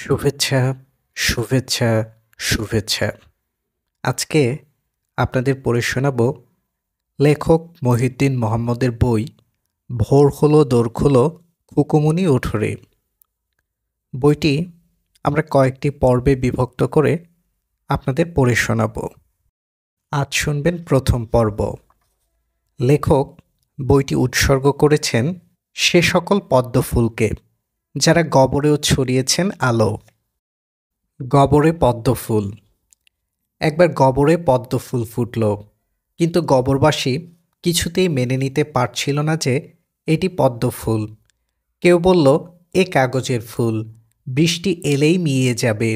শুভেচ্ছা, শুভেচ্ছা, শুভেচ্ছা। আজকে আপনাদের পড়ে শোনাব লেখক মহিউদ্দিন মোহাম্মদের বই ভোর হলো দোর খোলো কুকুমুনি উঠোরে। বইটি আমরা কয়েকটি পর্বে বিভক্ত করে আপনাদের পড়ে শোনাব। আজ শুনবেন প্রথম পর্ব। লেখক বইটি উৎসর্গ করেছেন সে সকল পদ্মফুলকে যারা গবরেও ছড়িয়েছেন আলো। গবরে পদ্মফুল। একবার গবরে পদ্মফুল ফুটল, কিন্তু গবরবাসী কিছুতেই মেনে নিতে পারছিল না যে এটি পদ্মফুল। কেউ বলল এ কাগজের ফুল, বৃষ্টি এলেই মিয়ে যাবে।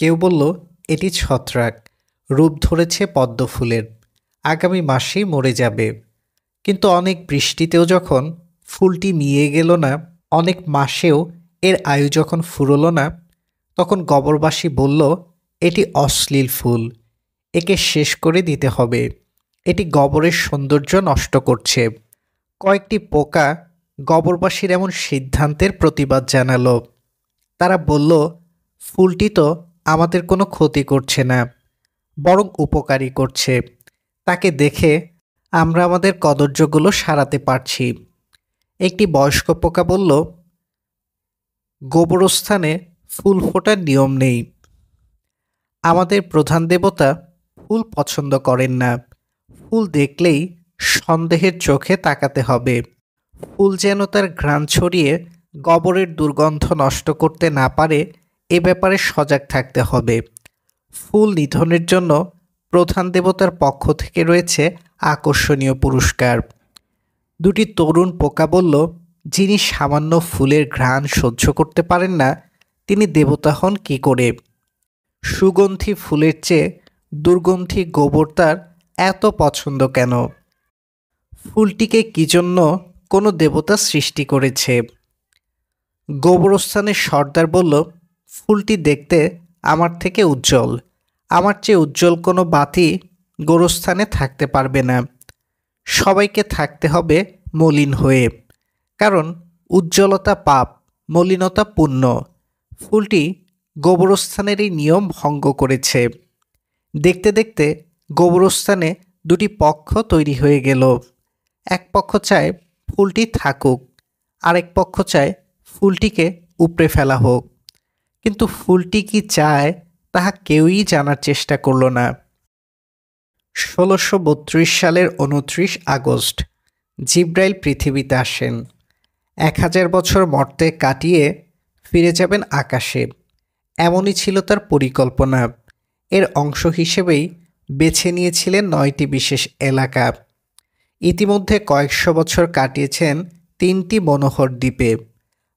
কেউ বলল এটি ছত্রাক, রূপ ধরেছে পদ্মফুলের, আগামী মাসেই মরে যাবে। কিন্তু অনেক বৃষ্টিতেও যখন ফুলটি মিয়ে গেল না, অনেক মাসেও এর আয়ু যখন ফুরল না, তখন গবরবাসী বলল এটি অশ্লীল ফুল, একে শেষ করে দিতে হবে, এটি গবরের সৌন্দর্য নষ্ট করছে। কয়েকটি পোকা গবরবাসীর এমন সিদ্ধান্তের প্রতিবাদ জানালো। তারা বলল ফুলটি তো আমাদের কোনো ক্ষতি করছে না, বরং উপকারী করছে। তাকে দেখে আমরা আমাদের কদর্যগুলো সারাতে পারছি। একটি বয়স্ক পোকা বলল গোবরস্থানে ফুল ফোটার নিয়ম নেই। আমাদের প্রধান দেবতা ফুল পছন্দ করেন না। ফুল দেখলেই সন্দেহের চোখে তাকাতে হবে। ফুল যেন তার ঘ্রাণ ছড়িয়ে গবরের দুর্গন্ধ নষ্ট করতে না পারে, এ ব্যাপারে সজাগ থাকতে হবে। ফুল নিধনের জন্য প্রধান দেবতার পক্ষ থেকে রয়েছে আকর্ষণীয় পুরস্কার। দুটি তরুণ পোকা বলল যিনি সামান্য ফুলের ঘ্রাণ সহ্য করতে পারেন না, তিনি দেবতা হন কী করে? সুগন্ধি ফুলের চেয়ে দুর্গন্ধি গোবর তার এত পছন্দ কেন? ফুলটিকে কী জন্য কোনো দেবতা সৃষ্টি করেছে? গোবরস্থানের সর্দার বলল ফুলটি দেখতে আমার থেকে উজ্জ্বল, আমার চেয়ে উজ্জ্বল কোনো বাতি গোরস্থানে থাকতে পারবে না। সবাইকে থাকতে হবে মলিন হয়ে, কারণ উজ্জ্বলতা পাপ, মলিনতা পুণ্য। ফুলটি গোবরস্থানের এই নিয়ম ভঙ্গ করেছে। দেখতে দেখতে গোবরস্থানে দুটি পক্ষ তৈরি হয়ে গেল। এক পক্ষ চায় ফুলটি থাকুক, আরেক পক্ষ চায় ফুলটিকে উপড়ে ফেলা হোক। কিন্তু ফুলটি কি চায় তাহা কেউই জানার চেষ্টা করল না। ১৬৩২ সালের ২৯ আগস্ট জিব্রাইল পৃথিবীতে আসেন। ১০০০ বছর মর্তে কাটিয়ে ফিরে যাবেন আকাশে, এমনই ছিল তার পরিকল্পনা। এর অংশ হিসেবেই বেছে নিয়েছিলেন ৯টি বিশেষ এলাকা। ইতিমধ্যে কয়েকশো বছর কাটিয়েছেন ৩টি মনোহর দ্বীপে।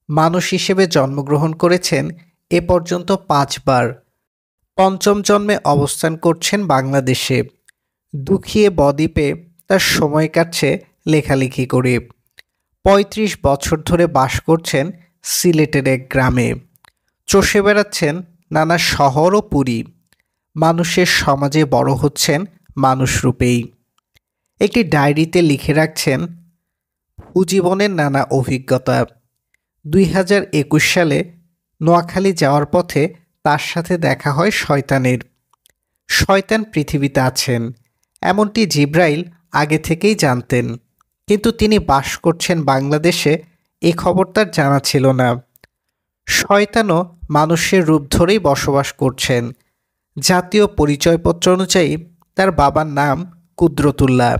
মানুষ হিসেবে জন্মগ্রহণ করেছেন এ পর্যন্ত ৫ বার। পঞ্চম জন্মে অবস্থান করছেন বাংলাদেশে। দুঃখিয়ে বদ্বীপে তার সময় কাটছে লেখালেখি করে। ৩৫ বছর ধরে বাস করছেন সিলেটের এক গ্রামে। চষে বেড়াচ্ছেন নানা শহর ও পুরী। মানুষের সমাজে বড় হচ্ছেন মানুষ রূপেই। একটি ডায়েরিতে লিখে রাখছেন জীবনের নানা অভিজ্ঞতা। ২০২১ সালে নোয়াখালী যাওয়ার পথে তার সাথে দেখা হয় শয়তানের। শয়তান পৃথিবীতে আছেন এমনটি জিব্রাইল আগে থেকেই জানতেন, কিন্তু তিনি বাস করছেন বাংলাদেশে এ খবর তার জানা ছিল না। শয়তানও মানুষের রূপ ধরেই বসবাস করছেন। জাতীয় পরিচয়পত্র অনুযায়ী তার বাবার নাম কুদরতুল্লাহ,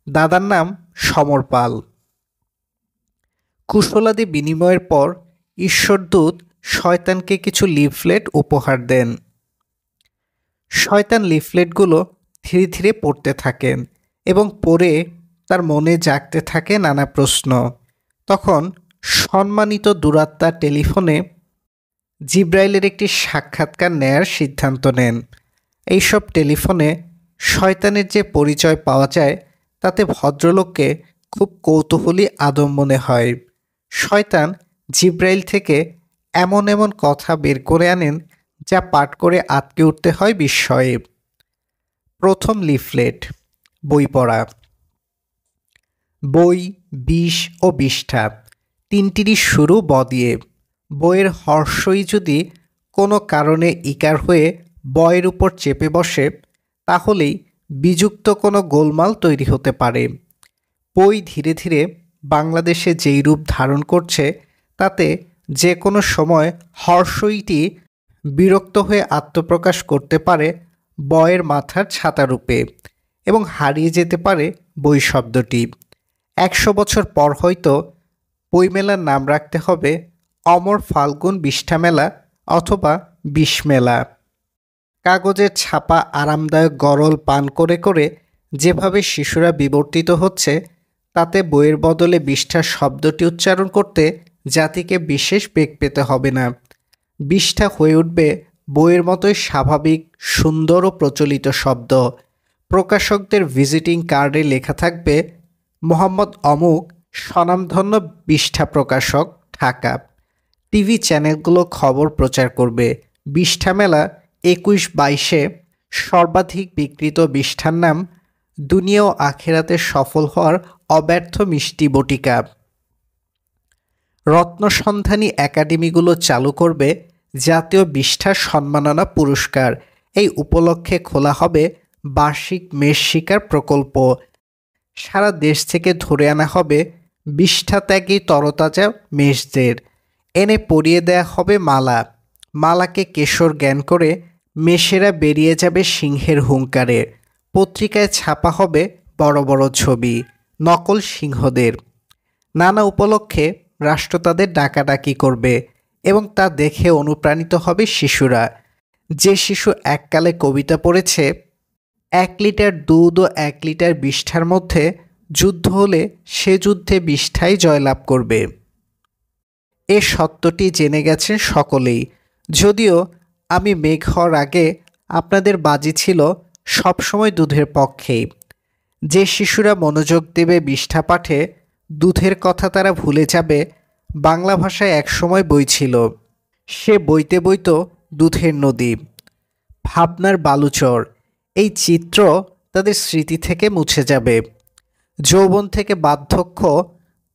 দাদার নাম সমর পাল। কুশলাদি বিনিময়ের পর ঈশ্বরদূত শয়তানকে কিছু লিফলেট উপহার দেন। শয়তান লিফলেটগুলো ধীরে ধীরে পড়তে থাকেন এবং পড়ে তার মনে জাগতে থাকে নানা প্রশ্ন। তখন সম্মানিত দুরাত্মার টেলিফোনে জিব্রাইলের একটি সাক্ষাৎকার নেয়ার সিদ্ধান্ত নেন। এইসব টেলিফোনে শয়তানের যে পরিচয় পাওয়া যায় তাতে ভদ্রলোককে খুব কৌতূহলী আদম মনে হয়। শয়তান জিব্রাইল থেকে এমন এমন কথা বের করে আনেন যা পাঠ করে আঁতকে উঠতে হয় বিস্ময়ে। প্রথম লিফলেট, বই পড়া। বই, বিষ ও বিষ্ঠা তিনটিরই শুরু ব দিয়ে। বইয়ের হর্ষই যদি কোনো কারণে ইকার হয়ে বয়ের উপর চেপে বসে, তাহলেই বিযুক্ত কোনো গোলমাল তৈরি হতে পারে। বই ধীরে ধীরে বাংলাদেশে যেই রূপ ধারণ করছে, তাতে যে কোনো সময় হর্ষইটি বিরক্ত হয়ে আত্মপ্রকাশ করতে পারে বয়ের মাথার ছাতা রূপে, এবং হারিয়ে যেতে পারে বই শব্দটি। 100 বছর পর হয়তো বইমেলার নাম রাখতে হবে অমর ফাল্গুন বিষ্ঠা মেলা অথবা বিশমেলা। কাগজের ছাপা আরামদায়ক গরল পান করে করে যেভাবে শিশুরা বিবর্তিত হচ্ছে, তাতে বইয়ের বদলে বিষ্ঠা শব্দটি উচ্চারণ করতে জাতিকে বিশেষ বেগ পেতে হবে না। বিষ্ঠা হয়ে উঠবে বইয়ের মতোই স্বাভাবিক, সুন্দর ও প্রচলিত শব্দ। প্রকাশকদের ভিজিটিং কার্ডে লেখা থাকবে মোহাম্মদ অমুক, স্বনামধন্য বিষ্ঠা প্রকাশক, ঢাকা। টিভি চ্যানেলগুলো খবর প্রচার করবে বিষ্ঠা মেলা 21-22-এ সর্বাধিক বিক্রিত বিষ্ঠার নাম দুনিয়া ও আখেরাতে সফল হওয়ার অব্যর্থ মিষ্টি বটিকা। রত্নসন্ধানী একাডেমিগুলো চালু করবে জাতীয় বিষ্ঠা সম্মাননা পুরস্কার। এই উপলক্ষে খোলা হবে বার্ষিক মেষ শিকার প্রকল্প। সারা দেশ থেকে ধরে আনা হবে বিষ্ঠা ত্যাগী তরতাজা মেষদের, এনে পরিয়ে দেয়া হবে মালা। মালাকে কেশর জ্ঞান করে মেষেরা বেরিয়ে যাবে সিংহের হুঙ্কারে। পত্রিকায় ছাপা হবে বড় বড় ছবি নকল সিংহদের। নানা উপলক্ষে রাষ্ট্র তাদের ডাকাডাকি করবে এবং তা দেখে অনুপ্রাণিত হবে শিশুরা। যে শিশু এককালে কবিতা পড়েছে, 1 লিটার দুধ ও 1 লিটার বিষ্ঠার মধ্যে যুদ্ধ হলে সে যুদ্ধে বিষ্ঠাই জয়লাভ করবে, এ সত্যটি জেনে গেছেন সকলেই। যদিও আমি মেঘ হওয়ার আগে আপনাদের বাজি ছিল সবসময় দুধের পক্ষেই। যে শিশুরা মনোযোগ দেবে বিষ্ঠা পাঠে, দুধের কথা তারা ভুলে যাবে। বাংলা ভাষায় একসময় বই ছিল, সে বইতে বইত দুধের নদী, ভাবনার বালুচর। এই চিত্র তাদের স্মৃতি থেকে মুছে যাবে। যৌবন থেকে বার্ধক্য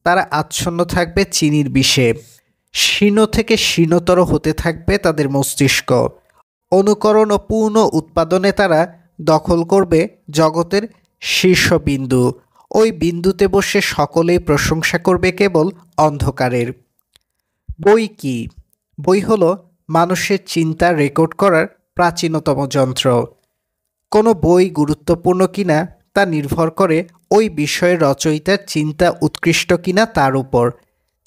তারা আচ্ছন্ন থাকবে চিনির বিষে। শীর্ণ থেকে শীর্ণতর হতে থাকবে তাদের মস্তিষ্ক। অনুকরণ ও পূর্ণ উৎপাদনে তারা দখল করবে জগতের শীর্ষবিন্দু। ওই বিন্দুতে বসে সকলেই প্রশংসা করবে কেবল অন্ধকারের। বই কি? বই হলো মানুষের চিন্তা রেকর্ড করার প্রাচীনতম যন্ত্র। কোনো বই গুরুত্বপূর্ণ কিনা তা নির্ভর করে ওই বিষয়ের রচয়িতার চিন্তা উৎকৃষ্ট কিনা তার উপর।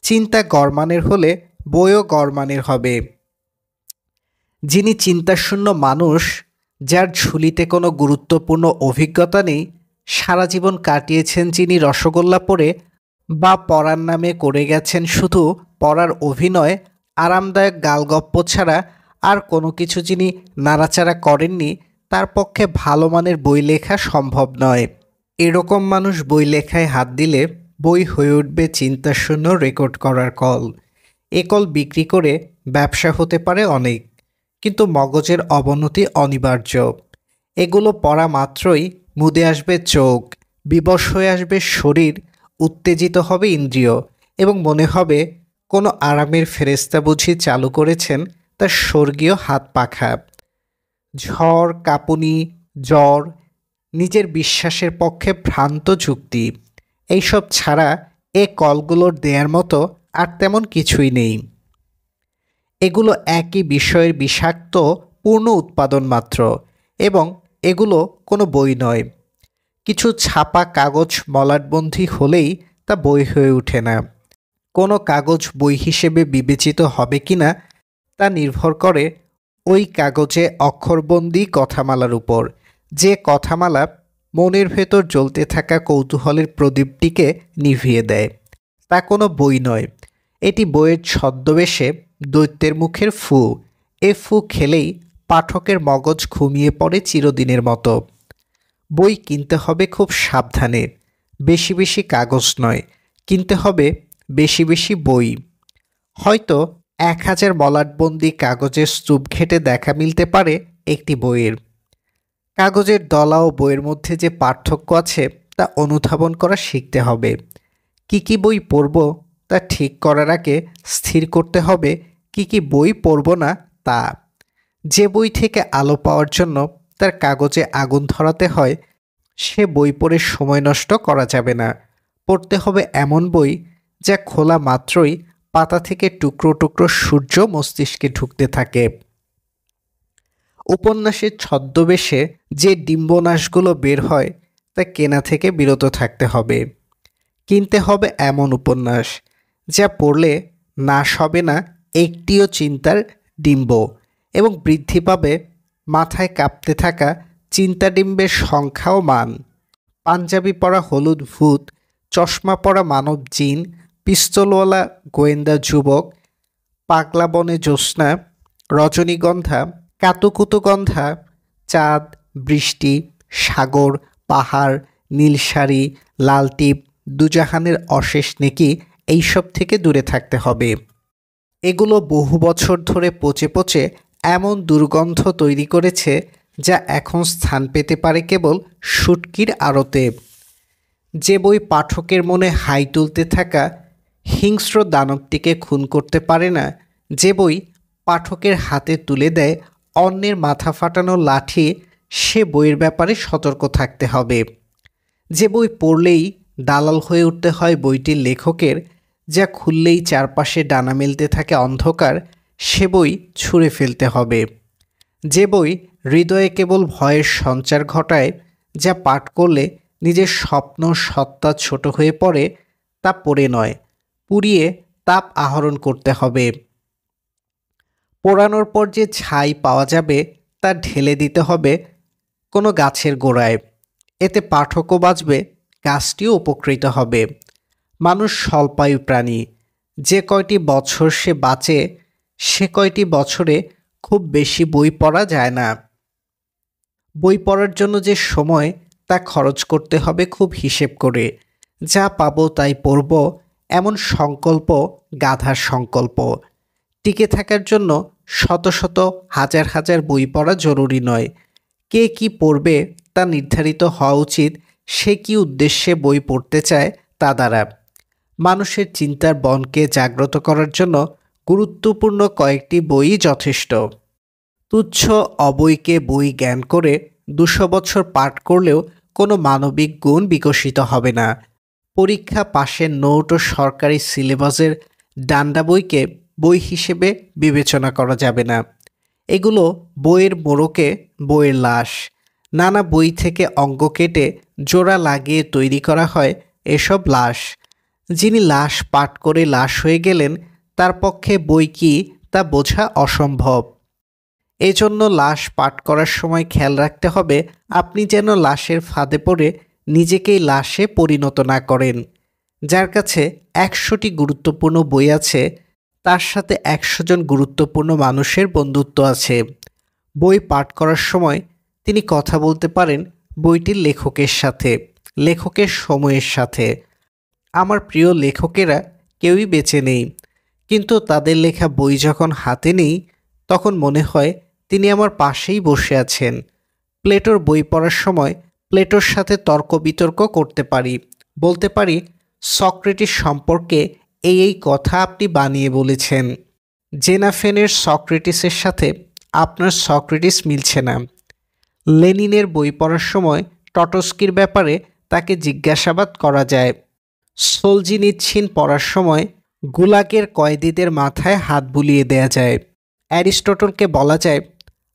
চিন্তা গড়মানের হলে বইও গড়মানের হবে। যিনি চিন্তাশূন্য মানুষ, যার ঝুলিতে কোনো গুরুত্বপূর্ণ অভিজ্ঞতা নেই, সারা জীবন কাটিয়েছেন যিনি রসগোল্লা পড়ে, বা পড়ার নামে করে গেছেন শুধু পড়ার অভিনয়, আরামদায়ক গালগপ্প ছাড়া আর কোনো কিছু যিনি নাড়াচাড়া করেননি, তার পক্ষে ভালো মানের বই লেখা সম্ভব নয়। এরকম মানুষ বই লেখায় হাত দিলে বই হয়ে উঠবে চিন্তাশূন্য রেকর্ড করার কল। এ কল বিক্রি করে ব্যবসা হতে পারে অনেক, কিন্তু মগজের অবনতি অনিবার্য। এগুলো পড়া মাত্রই মুদে আসবে চোখ, বিবশ হয়ে আসবে শরীর, উত্তেজিত হবে ইন্দ্রিয়, এবং মনে হবে কোনো আরামের ফেরেস্তা বুঝি চালু করেছেন তার স্বর্গীয় হাত পাখা। ঝড়, কাঁপুনি, জ্বর, নিজের বিশ্বাসের পক্ষে ভ্রান্ত যুক্তি, এইসব ছাড়া এ কলগুলোর দেয়ার মতো আর তেমন কিছুই নেই। এগুলো একই বিষয়ের বিষাক্ত পূর্ণ উৎপাদন মাত্র, এবং এগুলো কোনো বই নয়। কিছু ছাপা কাগজ মলাটবন্ধী হলেই তা বই হয়ে ওঠে না। কোনো কাগজ বই হিসেবে বিবেচিত হবে কিনা তা নির্ভর করে ওই কাগজে অক্ষরবন্দি কথামালার উপর। যে কথামালা মনের ভেতর জ্বলতে থাকা কৌতূহলের প্রদীপটিকে নিভিয়ে দেয়, তা কোনো বই নয়। এটি বইয়ের ছদ্মবেশে দৈত্যের মুখের ফু। এ ফু খেলেই পাঠকের মগজ ঘুমিয়ে পড়ে চিরদিনের মতো। বই কিনতে হবে খুব সাবধানে। বেশি বেশি কাগজ নয়, কিনতে হবে বেশি বেশি বই। হয়তো 1000 মলাটবন্দি কাগজের স্তূপ ঘেঁটে দেখা মিলতে পারে একটি বইয়ের। কাগজের দলা ও বইয়ের মধ্যে যে পার্থক্য আছে তা অনুধাবন করা শিখতে হবে। কি কি বই পড়ব তা ঠিক করার আগে স্থির করতে হবে কি কি বই পড়ব না তা। যে বই থেকে আলো পাওয়ার জন্য তার কাগজে আগুন ধরাতে হয়, সে বই পড়ে সময় নষ্ট করা যাবে না। পড়তে হবে এমন বই যা খোলা মাত্রই পাতা থেকে টুকরো টুকরো সূর্য মস্তিষ্কে ঢুকতে থাকে। উপন্যাসের ছদ্মবেশে যে ডিম্বনাশগুলো বের হয় তা কেনা থেকে বিরত থাকতে হবে। কিনতে হবে এমন উপন্যাস যা পড়লে নাশ হবে না একটিও চিন্তার ডিম্ব, এবং বৃদ্ধি পাবে মাথায় কাঁপতে থাকা চিন্তাডিম্বের সংখ্যা ও মান। পাঞ্জাবি পরা হলুদ ভূত, চশমা পরা মানব জিন, পিস্তলওয়ালা গোয়েন্দা যুবক, পাগলা বনে জ্যোৎস্না, রজনীগন্ধা, কাতুকুতুগন্ধা, চাঁদ, বৃষ্টি, সাগর, পাহাড়, নীলসারি, লাল টিপ, দুজাহানের অশেষ নেকি, এইসব থেকে দূরে থাকতে হবে। এগুলো বহু বছর ধরে পচে পচে এমন দুর্গন্ধ তৈরি করেছে যা এখন স্থান পেতে পারে কেবল শুটকির আড়তে। যে বই পাঠকের মনে হাই তুলতে থাকা হিংস্র দানবটিকে খুন করতে পারে না, যে বই পাঠকের হাতে তুলে দেয় অন্যের মাথা ফাটানো লাঠি, সে বইয়ের ব্যাপারে সতর্ক থাকতে হবে। যে বই পড়লেই দালাল হয়ে উঠতে হয় বইটির লেখকের, যা খুললেই চারপাশে ডানা মেলতে থাকে অন্ধকার, সে বই ছুঁড়ে ফেলতে হবে। যে বই হৃদয়ে কেবল ভয়ের সঞ্চার ঘটায়, যা পাঠ করলে নিজের স্বপ্ন সত্তা ছোট হয়ে পড়ে, তা পড়ে নয়, পুড়িয়ে তাপ আহরণ করতে হবে। পোড়ানোর পর যে ছাই পাওয়া যাবে তা ঢেলে দিতে হবে কোনো গাছের গোড়ায়। এতে পাঠকও বাঁচবে, গাছটিও উপকৃত হবে। মানুষ স্বল্পায়ু প্রাণী। যে কয়টি বছর সে বাঁচে, সে কয়টি বছরে খুব বেশি বই পড়া যায় না। বই পড়ার জন্য যে সময় তা খরচ করতে হবে খুব হিসেব করে। যা পাবো তাই পড়ব, এমন সংকল্প গাধার সংকল্প। টিকে থাকার জন্য শত শত হাজার হাজার বই পড়া জরুরি নয়। কে কি পড়বে তা নির্ধারিত হওয়া উচিত সে কি উদ্দেশ্যে বই পড়তে চায় তা দ্বারা। মানুষের চিন্তার বনকে জাগ্রত করার জন্য গুরুত্বপূর্ণ কয়েকটি বই যথেষ্ট। তুচ্ছ অবৈকে বই জ্ঞান করে 200 বছর পাঠ করলেও কোনো মানবিক গুণ বিকশিত হবে না। পরীক্ষা পাশের নোট ও সরকারি সিলেবাসের ডান্ডা বইকে বই হিসেবে বিবেচনা করা যাবে না। এগুলো বইয়ের মোড়কে বইয়ের লাশ। নানা বই থেকে অঙ্গ কেটে জোড়া লাগিয়ে তৈরি করা হয় এসব লাশ। যিনি লাশ পাঠ করে লাশ হয়ে গেলেন, তার পক্ষে বই কি তা বোঝা অসম্ভব। এজন্য লাশ পাঠ করার সময় খেয়াল রাখতে হবে আপনি যেন লাশের ফাঁদে পড়ে নিজেকেই লাশে পরিণত না করেন। যার কাছে 100টি গুরুত্বপূর্ণ বই আছে, তার সাথে 100 জন গুরুত্বপূর্ণ মানুষের বন্ধুত্ব আছে। বই পাঠ করার সময় তিনি কথা বলতে পারেন বইটির লেখকের সাথে, লেখকের সময়ের সাথে। আমার প্রিয় লেখকেরা কেউই বেঁচে নেই, কিন্তু তাদের লেখা বই যখন হাতে নেই তখন মনে হয় তিনি আমার পাশেই বসে আছেন। প্লেটোর বই পড়ার সময় প্লেটোর সাথে তর্ক বিতর্ক করতে পারি, বলতে পারি সক্রেটিস সম্পর্কে এই কথা আপনি বানিয়ে বলেছেন। জেনাফেনের সক্রেটিসের সাথে আপনার সক্রেটিস মিলছে না। লেনিনের বই পড়ার সময় টটস্কির ব্যাপারে তাকে জিজ্ঞাসাবাদ করা যায়। সোলজিনিৎসিন পড়ার সময় গুলাগের কয়েদিদের মাথায় হাত বুলিয়ে দেয়া যায়। অ্যারিস্টটলকে বলা যায়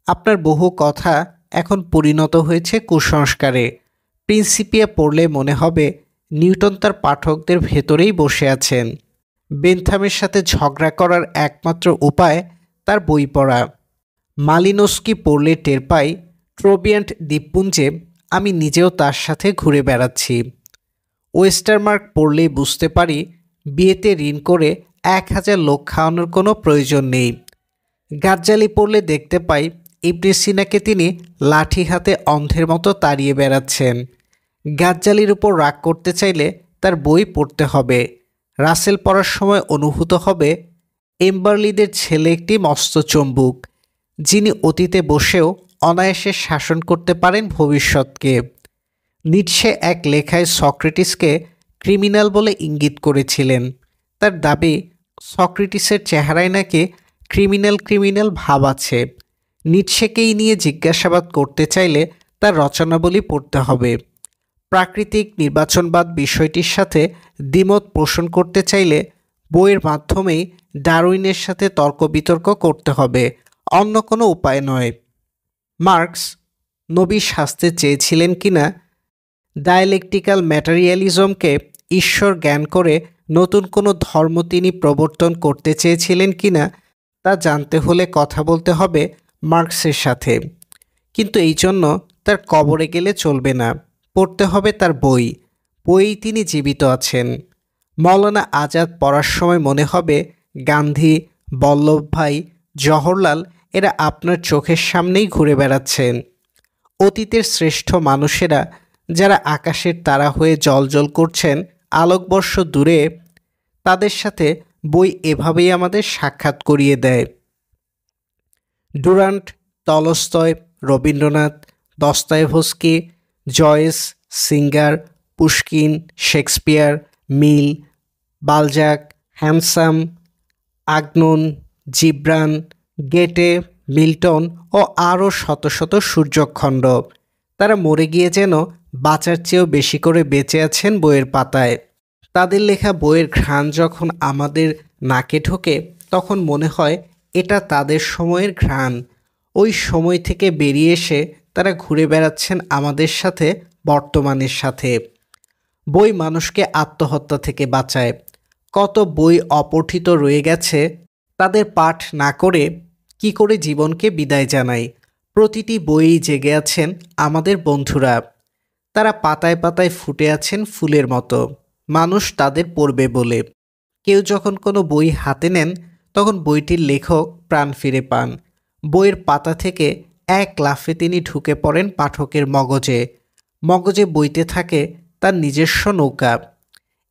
আপনার বহু কথা এখন পরিণত হয়েছে কুসংস্কারে। প্রিন্সিপিয়া পড়লে মনে হবে নিউটন তার পাঠকদের ভেতরেই বসে আছেন। বেনথামের সাথে ঝগড়া করার একমাত্র উপায় তার বই পড়া। মালিনোস্কি পড়লে টের পাই ট্রোবিয়ান্ট দ্বীপপুঞ্জে আমি নিজেও তার সাথে ঘুরে বেড়াচ্ছি। ওয়েস্টারমার্ক পড়লেই বুঝতে পারি বিয়েতে ঋণ করে 1000 লোক খাওয়ানোর কোনো প্রয়োজন নেই। গাজ্জালি পড়লে দেখতে পাই ইবনে সিনাকে তিনি লাঠি হাতে অন্ধের মতো তাড়িয়ে বেড়াচ্ছেন। গাজ্জালির উপর রাগ করতে চাইলে তার বই পড়তে হবে। রাসেল পড়ার সময় অনুভূত হবে এম্বারলিদের ছেলে একটি মস্ত চম্বুক, যিনি অতীতে বসেও অনায়াসে শাসন করতে পারেন ভবিষ্যৎকে। নিটশে এক লেখায় সক্রেটিসকে ক্রিমিনাল বলে ইঙ্গিত করেছিলেন। তার দাবি সক্রেটিসের চেহারায় নাকি ক্রিমিনাল ভাব আছে। নিটশেকেই নিয়ে জিজ্ঞাসাবাদ করতে চাইলে তার রচনাবলী পড়তে হবে। প্রাকৃতিক নির্বাচনবাদ বিষয়টির সাথে দ্বিমত পোষণ করতে চাইলে বইয়ের মাধ্যমেই ডারউইনের সাথে তর্ক বিতর্ক করতে হবে, অন্য কোনো উপায় নয়। মার্কস নবী সাজতে চেয়েছিলেন কিনা, ডায়ালেকটিক্যাল ম্যাটেরিয়ালিজমকে ঈশ্বর জ্ঞান করে নতুন কোনো ধর্ম তিনি প্রবর্তন করতে চেয়েছিলেন কিনা তা জানতে হলে কথা বলতে হবে মার্কসের সাথে। কিন্তু এই জন্য তার কবরে গেলে চলবে না, পড়তে হবে তার বই। বইয়েই তিনি জীবিত আছেন। মৌলানা আজাদ পড়ার সময় মনে হবে গান্ধী, বল্লভভাই, জওহরলাল এরা আপনার চোখের সামনেই ঘুরে বেড়াচ্ছেন। অতীতের শ্রেষ্ঠ মানুষেরা যারা আকাশের তারা হয়ে জ্বলজ্বল করছেন আলোকবর্ষ দূরে, তাদের সাথে বই এভাবেই আমাদের সাক্ষাৎ করিয়ে দেয়। Durant, Tolstoy, Rabindranath, Dostoevsky, Joyce, Singer, Pushkin, Shakespeare, Mill, Balzac, Hamsun, Agnon, Gibran, Goethe, Milton ও আরও শত শত সূর্যখণ্ড, তারা মরে গিয়ে যেন বাঁচার চেয়েও বেশি করে বেঁচে আছেন বইয়ের পাতায়। তাদের লেখা বইয়ের ঘ্রাণ যখন আমাদের নাকে ঢোকে তখন মনে হয় এটা তাদের সময়ের ঘ্রাণ। ওই সময় থেকে বেরিয়ে এসে তারা ঘুরে বেড়াচ্ছেন আমাদের সাথে, বর্তমানের সাথে। বই মানুষকে আত্মহত্যা থেকে বাঁচায়। কত বই অপঠিত রয়ে গেছে, তাদের পাঠ না করে কি করে জীবনকে বিদায় জানাই। প্রতিটি বইয়েই জেগে আছেন আমাদের বন্ধুরা। তারা পাতায় পাতায় ফুটে আছেন ফুলের মতো, মানুষ তাদের পড়বে বলে। কেউ যখন কোনো বই হাতে নেন তখন বইটির লেখক প্রাণ ফিরে পান। বইয়ের পাতা থেকে এক লাফে তিনি ঢুকে পড়েন পাঠকের মগজে। মগজে বইতে থাকে তার নিজস্ব নৌকা।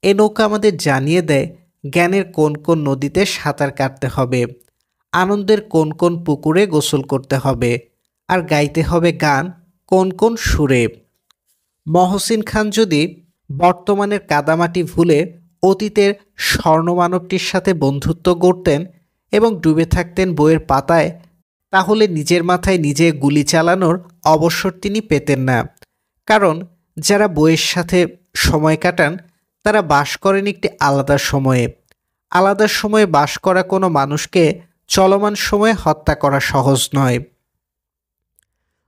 এ নৌকা আমাদের জানিয়ে দেয় জ্ঞানের কোন কোন নদীতে সাঁতার কাটতে হবে, আনন্দের কোন কোন পুকুরে গোসল করতে হবে, আর গাইতে হবে গান কোন কোন সুরে। মহসিন খান যদি বর্তমানের কাদামাটি ভুলে অতীতের স্বর্ণমানবটির সাথে বন্ধুত্ব গড়তেন এবং ডুবে থাকতেন বইয়ের পাতায়, তাহলে নিজের মাথায় নিজে গুলি চালানোর অবসর তিনি পেতেন না। কারণ যারা বইয়ের সাথে সময় কাটান তারা বাস করেন একটি আলাদা সময়ে। আলাদা সময়ে বাস করা কোনো মানুষকে চলমান সময়ে হত্যা করা সহজ নয়।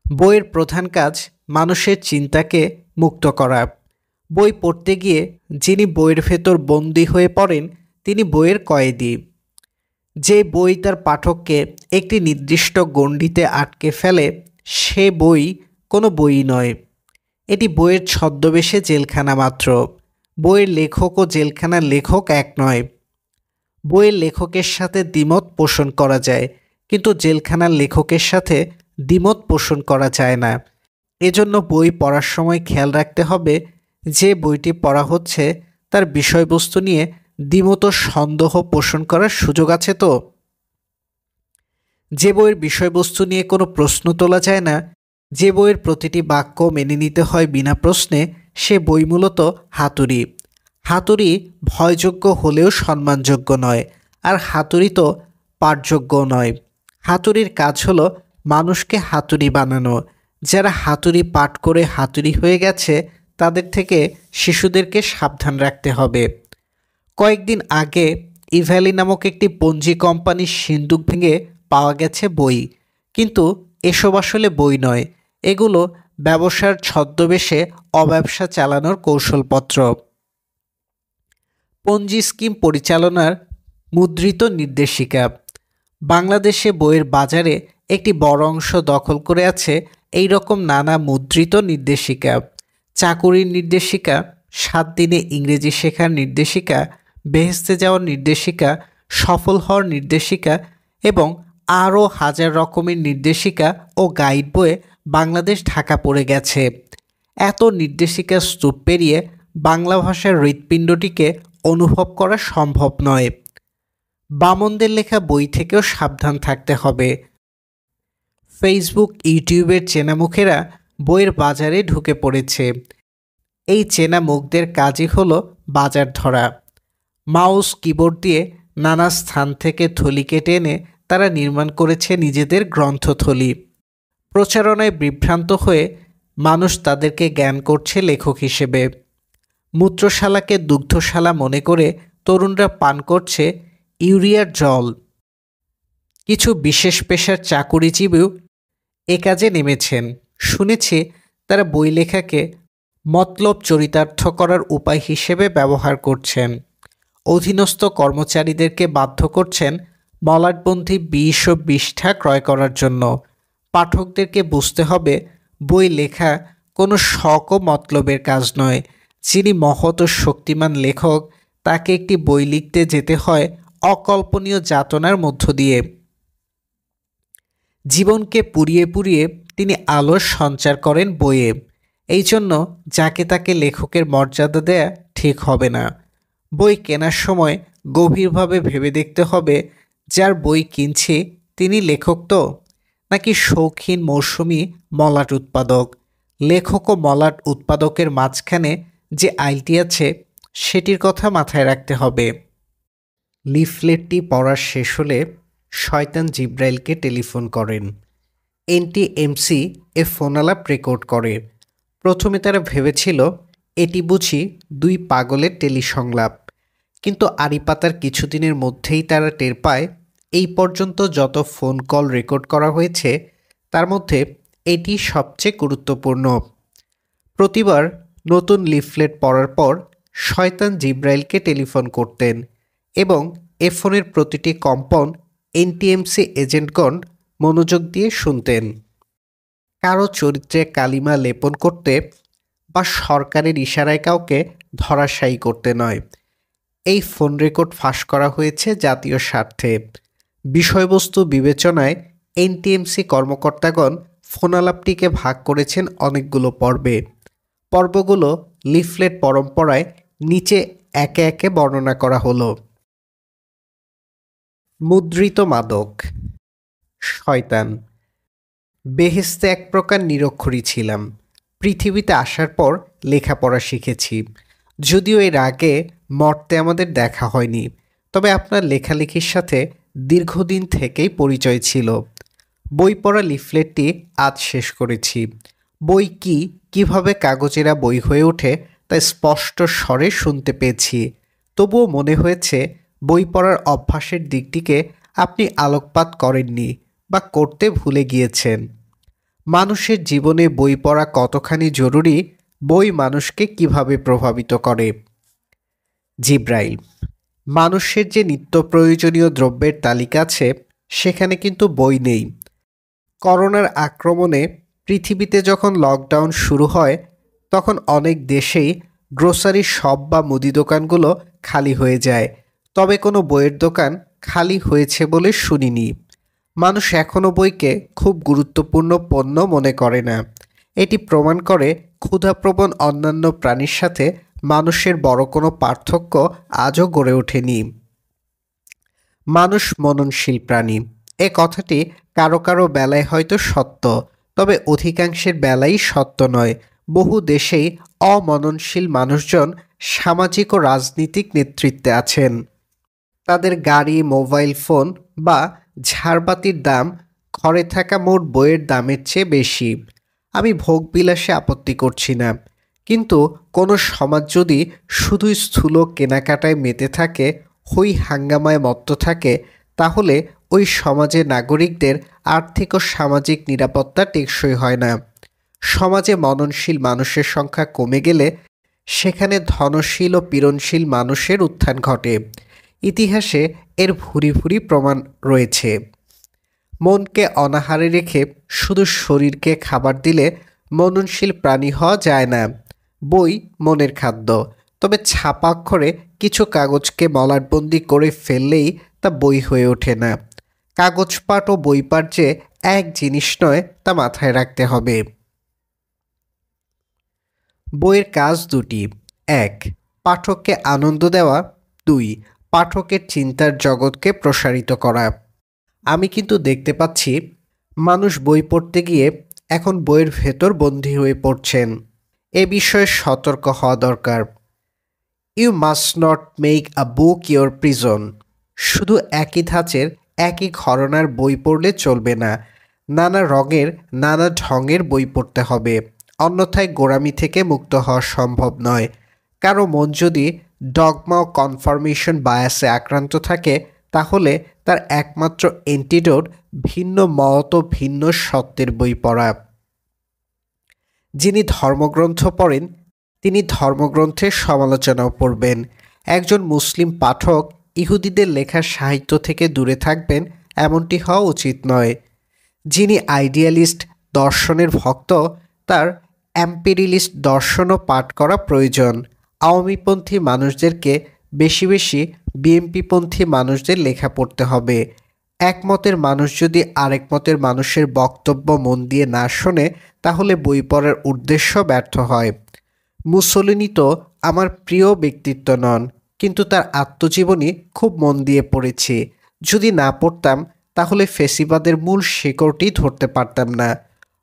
বইয়ের প্রধান কাজ মানুষের চিন্তাকে মুক্ত করা। বই পড়তে গিয়ে যিনি বইয়ের ভেতর বন্দী হয়ে পড়েন তিনি বইয়ের কয়েদি। যে বই তার পাঠককে একটি নির্দিষ্ট গণ্ডিতে আটকে ফেলে সে বই কোনো বই নয়, এটি বইয়ের ছদ্মবেশে জেলখানা মাত্র। বইয়ের লেখক ও জেলখানার লেখক এক নয়। বইয়ের লেখকের সাথে দ্বিমত পোষণ করা যায়, কিন্তু জেলখানার লেখকের সাথে দ্বিমত পোষণ করা যায় না। এজন্য বই পড়ার সময় খেয়াল রাখতে হবে যে বইটি পড়া হচ্ছে তার বিষয়বস্তু নিয়ে দ্বিমত সন্দেহ পোষণ করার সুযোগ আছে তো। যে বইয়ের বিষয়বস্তু নিয়ে কোনো প্রশ্ন তোলা যায় না, যে বইয়ের প্রতিটি বাক্য মেনে নিতে হয় বিনা প্রশ্নে, সে বই মূলত হাতুড়ি। হাতুড়ি ভয়যোগ্য হলেও সম্মানযোগ্য নয়, আর হাতুড়ি তো পাঠযোগ্য নয়। হাতুড়ির কাজ হলো মানুষকে হাতুড়ি বানানো। যারা হাতুড়ি পাঠ করে হাতুড়ি হয়ে গেছে তাদের থেকে শিশুদেরকে সাবধান রাখতে হবে। কয়েকদিন আগে ইভ্যালি নামক একটি পঞ্জি কোম্পানির সিন্দুক ভেঙে পাওয়া গেছে বই, কিন্তু এসব আসলে বই নয়, এগুলো ব্যবসার ছদ্মবেশে অব্যবসা চালানোর কৌশলপত্র। পঞ্জি স্কিম পরিচালনার মুদ্রিত নির্দেশিকা। বাংলাদেশে বইয়ের বাজারে একটি বড় অংশ দখল করে আছে এই রকম নানা মুদ্রিত নির্দেশিকা। চাকুরির নির্দেশিকা, 7 দিনে ইংরেজি শেখার নির্দেশিকা, বেহেস্তে যাওয়ার নির্দেশিকা, সফল হওয়ার নির্দেশিকা এবং আরও হাজার রকমের নির্দেশিকা ও গাইড বইয়ে বাংলাদেশ ঢাকা পড়ে গেছে। এত নির্দেশিকার স্তূপ পেরিয়ে বাংলা ভাষার হৃৎপিণ্ডটিকে অনুভব করা সম্ভব নয়। বামনদের লেখা বই থেকেও সাবধান থাকতে হবে। ফেসবুক, ইউটিউবের চেনা মুখেরা বইয়ের বাজারে ঢুকে পড়েছে। এই চেনা মুখদের কাজই হলো বাজার ধরা। মাউস কিবোর্ড দিয়ে নানা স্থান থেকে থলি কেটে এনে তারা নির্মাণ করেছে নিজেদের গ্রন্থথলি। প্রচারণায় বিভ্রান্ত হয়ে মানুষ তাদেরকে জ্ঞান করছে লেখক হিসেবে। মূত্রশালাকে দুগ্ধশালা মনে করে তরুণরা পান করছে ইউরিয়ার জল। কিছু বিশেষ পেশার চাকুরিজীবীও এ কাজে নেমেছেন। শুনেছি তারা বই লেখাকে মতলব চরিতার্থ করার উপায় হিসেবে ব্যবহার করছেন। অধীনস্থ কর্মচারীদেরকে বাধ্য করছেন মলাটবন্ধী 20 ও 20টা ক্রয় করার জন্য। পাঠকদেরকে বুঝতে হবে বই লেখা কোনো শখ ও মতলবের কাজ নয়। যিনি মহৎ ও শক্তিমান লেখক, তাকে একটি বই লিখতে যেতে হয় অকল্পনীয় যাতনার মধ্য দিয়ে। জীবনকে পুড়িয়ে পুড়িয়ে তিনি আলোর সঞ্চার করেন বইয়ে। এই জন্য যাকে তাকে লেখকের মর্যাদা দেয়া ঠিক হবে না। বই কেনার সময় গভীরভাবে ভেবে দেখতে হবে যার বই কিনছি তিনি লেখক তো, নাকি শৌখিন মৌসুমি মলাট উৎপাদক। লেখক ও মলাট উৎপাদকের মাঝখানে যে আইলটি আছে সেটির কথা মাথায় রাখতে হবে। লিফলেটটি পড়া শেষ হলে শয়তান জিব্রাইলকে টেলিফোন করেন। এনটিএমসি এ ফোনালাপ রেকর্ড করে। প্রথমে তারা ভেবেছিল এটি বুঝি 2 পাগলের টেলিসংলাপ, কিন্তু আড়িপাতার কিছুদিনের মধ্যেই তারা টের পায় এই পর্যন্ত যত ফোন কল রেকর্ড করা হয়েছে তার মধ্যে এটি সবচেয়ে গুরুত্বপূর্ণ। প্রতিবার নতুন লিফলেট পড়ার পর শয়তান জিব্রাইলকে টেলিফোন করতেন এবং এ ফোনের প্রতিটি কম্পন এনটিএমসি এজেন্টগণ মনোযোগ দিয়ে শুনতেন। কারো চরিত্রে কালিমা লেপন করতে বা সরকারের ইশারায় কাউকে ধরাশায়ী করতে নয়। এই ফোন রেকর্ড ফাঁস করা হয়েছে জাতীয় স্বার্থে। বিষয়বস্তু বিবেচনায় এনটিএমসি কর্মকর্তাগণ ফোনালাপটিকে ভাগ করেছেন অনেকগুলো পর্বে। পর্বগুলো লিফলেট পরম্পরায় নিচে একে একে বর্ণনা করা হলো। মুদ্রিত মাদক। শয়তান। বেহেশতে এক প্রকার নিরক্ষরী ছিলাম। পৃথিবীতে আসার পর লেখাপড়া শিখেছি। যদিও এর আগে মর্তে আমাদের দেখা হয়নি, তবে আপনার লেখালেখির সাথে দীর্ঘদিন থেকেই পরিচয় ছিল। বই পড়া লিফলেটটি আজ শেষ করেছি। বই কি কিভাবে কাগজেরা বই হয়ে ওঠে তা স্পষ্ট স্বরে শুনতে পেয়েছি। তবুও মনে হয়েছে বই পড়ার অভ্যাসের দিকটিকে আপনি আলোকপাত করেননি বা করতে ভুলে গিয়েছেন। মানুষের জীবনে বই পড়া কতখানি জরুরি, বই মানুষকে কিভাবে প্রভাবিত করে। জিব্রাইল। মানুষের যে নিত্য প্রয়োজনীয় দ্রব্যের তালিকা আছে সেখানে কিন্তু বই নেই। করোনার আক্রমণে পৃথিবীতে যখন লকডাউন শুরু হয় তখন অনেক দেশেই গ্রোসারি শপ বা মুদি দোকানগুলো খালি হয়ে যায়, তবে কোনো বইয়ের দোকান খালি হয়েছে বলে শুনিনি। মানুষ এখনও বইকে খুব গুরুত্বপূর্ণ পণ্য মনে করে না। এটি প্রমাণ করে ক্ষুধাপ্রবণ অন্যান্য প্রাণীর সাথে মানুষের বড় কোনো পার্থক্য আজও গড়ে ওঠেনি। মানুষ মননশীল প্রাণী। এ কথাটি কারো কারো বেলায় হয়তো সত্য, তবে অধিকাংশের বেলাই সত্য নয়। বহু দেশেই অমননশীল মানুষজন সামাজিক ও রাজনীতিক নেতৃত্বে আছেন। তাদের গাড়ি, মোবাইল ফোন বা ঝাড়বাতির দাম ঘরে থাকা মোট বইয়ের দামের চেয়ে বেশি। আমি ভোগবিলাসে আপত্তি করছি না, কিন্তু কোনো সমাজ যদি শুধুই স্থূল কেনাকাটায় মেতে থাকে, হই হাঙ্গামায় মত্ত থাকে, তাহলে ওই সমাজের নাগরিকদের আর্থিক ও সামাজিক নিরাপত্তা টেকসই হয় না। সমাজে মননশীল মানুষের সংখ্যা কমে গেলে সেখানে ধনশীল ও পীড়নশীল মানুষের উত্থান ঘটে। ইতিহাসে এর ভুরি ভুরি প্রমাণ রয়েছে। মনকে অনাহারে রেখে শুধু শরীরকে খাবার দিলে মননশীল প্রাণী হওয়া যায় না। বই মনের খাদ্য, তবে ছাপা অক্ষরে কিছু কাগজকে মলাটবন্দি করে ফেললেই তা বই হয়ে ওঠে না। কাগজ পাঠ ও বই পাঠ যে এক জিনিস নয় তা মাথায় রাখতে হবে। বইয়ের কাজ দুটি: 1. পাঠককে আনন্দ দেওয়া, 2. পাঠকের চিন্তার জগৎকে প্রসারিত করা। আমি কিন্তু দেখতে পাচ্ছি মানুষ বই পড়তে গিয়ে এখন বইয়ের ভেতর বন্দী হয়ে পড়ছেন। এ বিষয়ে সতর্ক হওয়া দরকার। You must not make a book your prison. শুধু একই ধাঁচের একই ঘরানার বই পড়লে চলবে না, নানা রঙের নানা ঢঙের বই পড়তে হবে, অন্যথায় গোঁড়ামি থেকে মুক্ত হওয়া সম্ভব নয়। কারো মন যদি ডগমা ও কনফার্মেশন বায়াসে আক্রান্ত থাকে, তাহলে তার একমাত্র অ্যান্টিডোট ভিন্ন মত ও ভিন্ন সত্যের বই পড়া। যিনি ধর্মগ্রন্থ পড়েন তিনি ধর্মগ্রন্থের সমালোচনাও পড়বেন। একজন মুসলিম পাঠক ইহুদিদের লেখা সাহিত্য থেকে দূরে থাকবেন, এমনটি হওয়া উচিত নয়। যিনি আইডিয়ালিস্ট দর্শনের ভক্ত, তার এম্পিরিলিস্ট দর্শনও পাঠ করা প্রয়োজন। আওয়ামীপন্থী মানুষদেরকে বেশি বেশি বিএনপিপন্থী মানুষদের লেখা পড়তে হবে। একমতের মানুষ যদি আরেক মতের মানুষের বক্তব্য মন দিয়ে না শোনে, তাহলে বই পড়ার উদ্দেশ্য ব্যর্থ হয়। মুসোলিনি তো আমার প্রিয় ব্যক্তিত্ব নন, কিন্তু তার আত্মজীবনী খুব মন দিয়ে পড়েছি। যদি না পড়তাম তাহলে ফেসিবাদের মূল শিকড়টি ধরতে পারতাম না।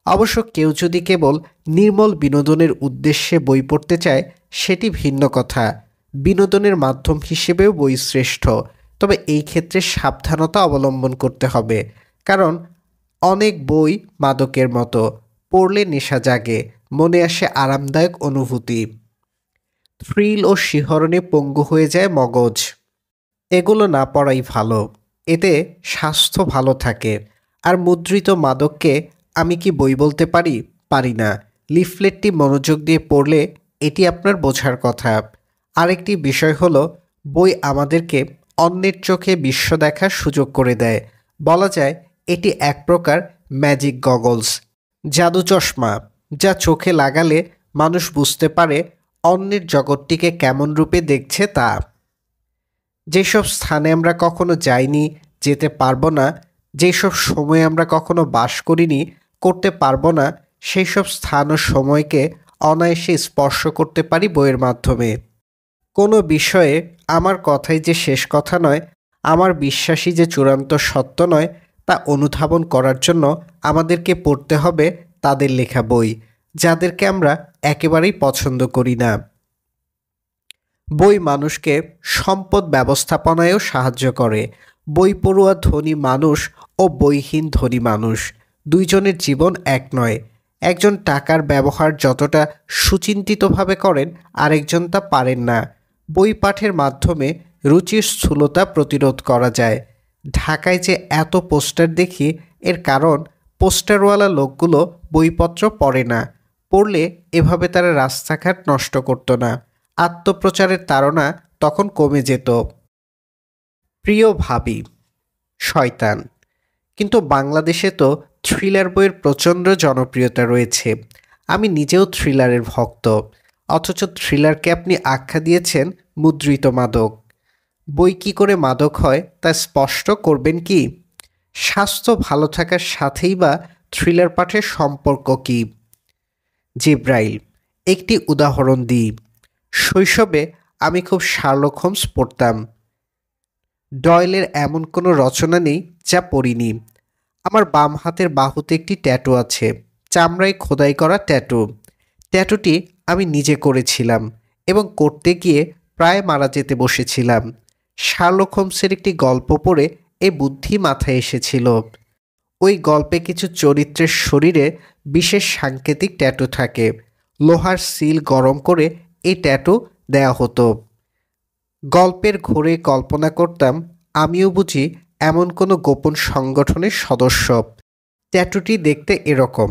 অবশ্য কেউ যদি কেবল নির্মল বিনোদনের উদ্দেশ্যে বই পড়তে চায়, সেটি ভিন্ন কথা। বিনোদনের মাধ্যম হিসেবেও বই শ্রেষ্ঠ, তবে এই ক্ষেত্রে সাবধানতা অবলম্বন করতে হবে। কারণ অনেক বই মাদকের মতো, পড়লে নেশা জাগে, মনে আসে আরামদায়ক অনুভূতি, থ্রিল ও শিহরণে পঙ্গু হয়ে যায় মগজ। এগুলো না পড়াই ভালো, এতে স্বাস্থ্য ভালো থাকে। আর মুদ্রিত মাদককে আমি কি বই বলতে পারি? পারি না। লিফলেটটি মনোযোগ দিয়ে পড়লে এটি আপনার বোঝার কথা। আরেকটি বিষয় হলো, বই আমাদেরকে অন্যের চোখে বিশ্ব দেখার সুযোগ করে দেয়। বলা যায় এটি এক প্রকার ম্যাজিক গগলস, জাদু চশমা, যা চোখে লাগালে মানুষ বুঝতে পারে অন্যের জগৎটিকে কেমন রূপে দেখছে তা। যেসব স্থানে আমরা কখনো যাইনি, যেতে পারবো না, যেসব সময়ে আমরা কখনো বাস করিনি, করতে পারবো না, সেই সব স্থান ও সময়কে অনায়াসে স্পর্শ করতে পারি বইয়ের মাধ্যমে। কোনো বিষয়ে আমার কথাই যে শেষ কথা নয়, আমার বিশ্বাসই যে চূড়ান্ত সত্য নয়, তা অনুধাবন করার জন্য আমাদেরকে পড়তে হবে তাদের লেখা বই, যাদেরকে আমরা একেবারেই পছন্দ করি না। বই মানুষকে সম্পদ ব্যবস্থাপনায়ও সাহায্য করে। বই পড়ুয়া ধনী মানুষ ও বইহীন ধনী মানুষ দুইজনের জীবন এক নয়। একজন টাকার ব্যবহার যতটা সুচিন্তিতভাবে করেন, আরেকজন তা পারেন না। বই পাঠের মাধ্যমে রুচির স্থূলতা প্রতিরোধ করা যায়। ঢাকায় যে এত পোস্টার দেখি, এর কারণ পোস্টারওয়ালা লোকগুলো বইপত্র পড়ে না। পড়লে এভাবে তারা রাস্তাঘাট নষ্ট করতো না, আত্মপ্রচারের তাড়না তখন কমে যেত। প্রিয় ভাবি, শয়তান। কিন্তু বাংলাদেশে তো থ্রিলার বইয়ের প্রচণ্ড জনপ্রিয়তা রয়েছে। আমি নিজেও থ্রিলারের ভক্ত, অথচ থ্রিলারকে আপনি আখ্যা দিয়েছেন মুদ্রিত মাদক। বই কী করে মাদক হয় তা স্পষ্ট করবেন কি? স্বাস্থ্য ভালো থাকার সাথেই বা থ্রিলার পাঠের সম্পর্ক কী? জিব্রাইল, একটি উদাহরণ দিই। শৈশবে আমি খুব শার্লক হোমস পড়তাম। ডয়েলের এমন কোনো রচনা নেই যা পড়িনি। আমার বাম হাতের বাহুতে একটি ট্যাটু আছে, চামড়ায় খোদাই করা ট্যাটু। ট্যাটুটি আমি নিজে করেছিলাম এবং করতে গিয়ে প্রায় মারা যেতে বসেছিলাম। শার্লক হোমসের একটি গল্প পড়ে এই বুদ্ধি মাথায় এসেছিল। ওই গল্পে কিছু চরিত্রের শরীরে বিশেষ সাংকেতিক ট্যাটু থাকে। লোহার সিল গরম করে এই ট্যাটু দেয়া হতো। গল্পের ঘোরে কল্পনা করতাম আমিও বুঝি এমন কোনো গোপন সংগঠনের সদস্য। ট্যাটুটি দেখতে এরকম,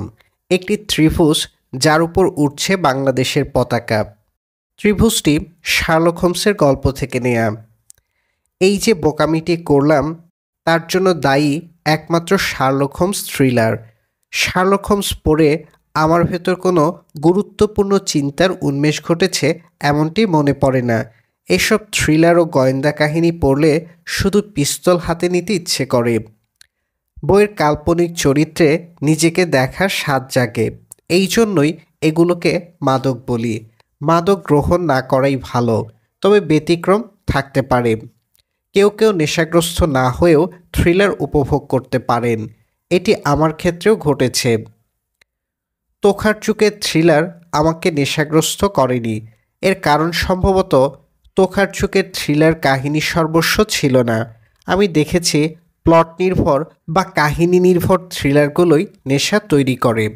একটি ত্রিভুজ যার উপর উঠছে বাংলাদেশের পতাকা। ত্রিভুজটি শার্লক হোমসের গল্প থেকে নেয়া। এই যে বোকামিটি করলাম, তার জন্য দায়ী একমাত্র Sherlock Holmes thriller. Sherlock Holmes পড়ে আমার ভেতর কোনো গুরুত্বপূর্ণ চিন্তার উন্মেষ ঘটেছে এমনটি মনে পড়ে না। এসব থ্রিলার ও গোয়েন্দা কাহিনী পড়লে শুধু পিস্তল হাতে নিতে ইচ্ছে করে। বইয়ের কাল্পনিক চরিত্রে নিজেকে দেখার স্বাদ জাগে। এই জন্যই এগুলোকে মাদক বলি। মাদক গ্রহণ না করাই ভালো, তবে ব্যতিক্রম থাকতে পারে। কেউ কেউ নেশাগ্রস্ত না হয়েও থ্রিলার উপভোগ করতে পারেন। এটি আমার ক্ষেত্রেও ঘটেছে। তোখারচুকের থ্রিলার আমাকে নেশাগ্রস্ত করেনি। এর কারণ সম্ভবত তোখারচুকের থ্রিলার কাহিনী সর্বস্ব ছিল না। আমি দেখেছি প্লট নির্ভর বা কাহিনী নির্ভর থ্রিলারগুলোই নেশা তৈরি করে।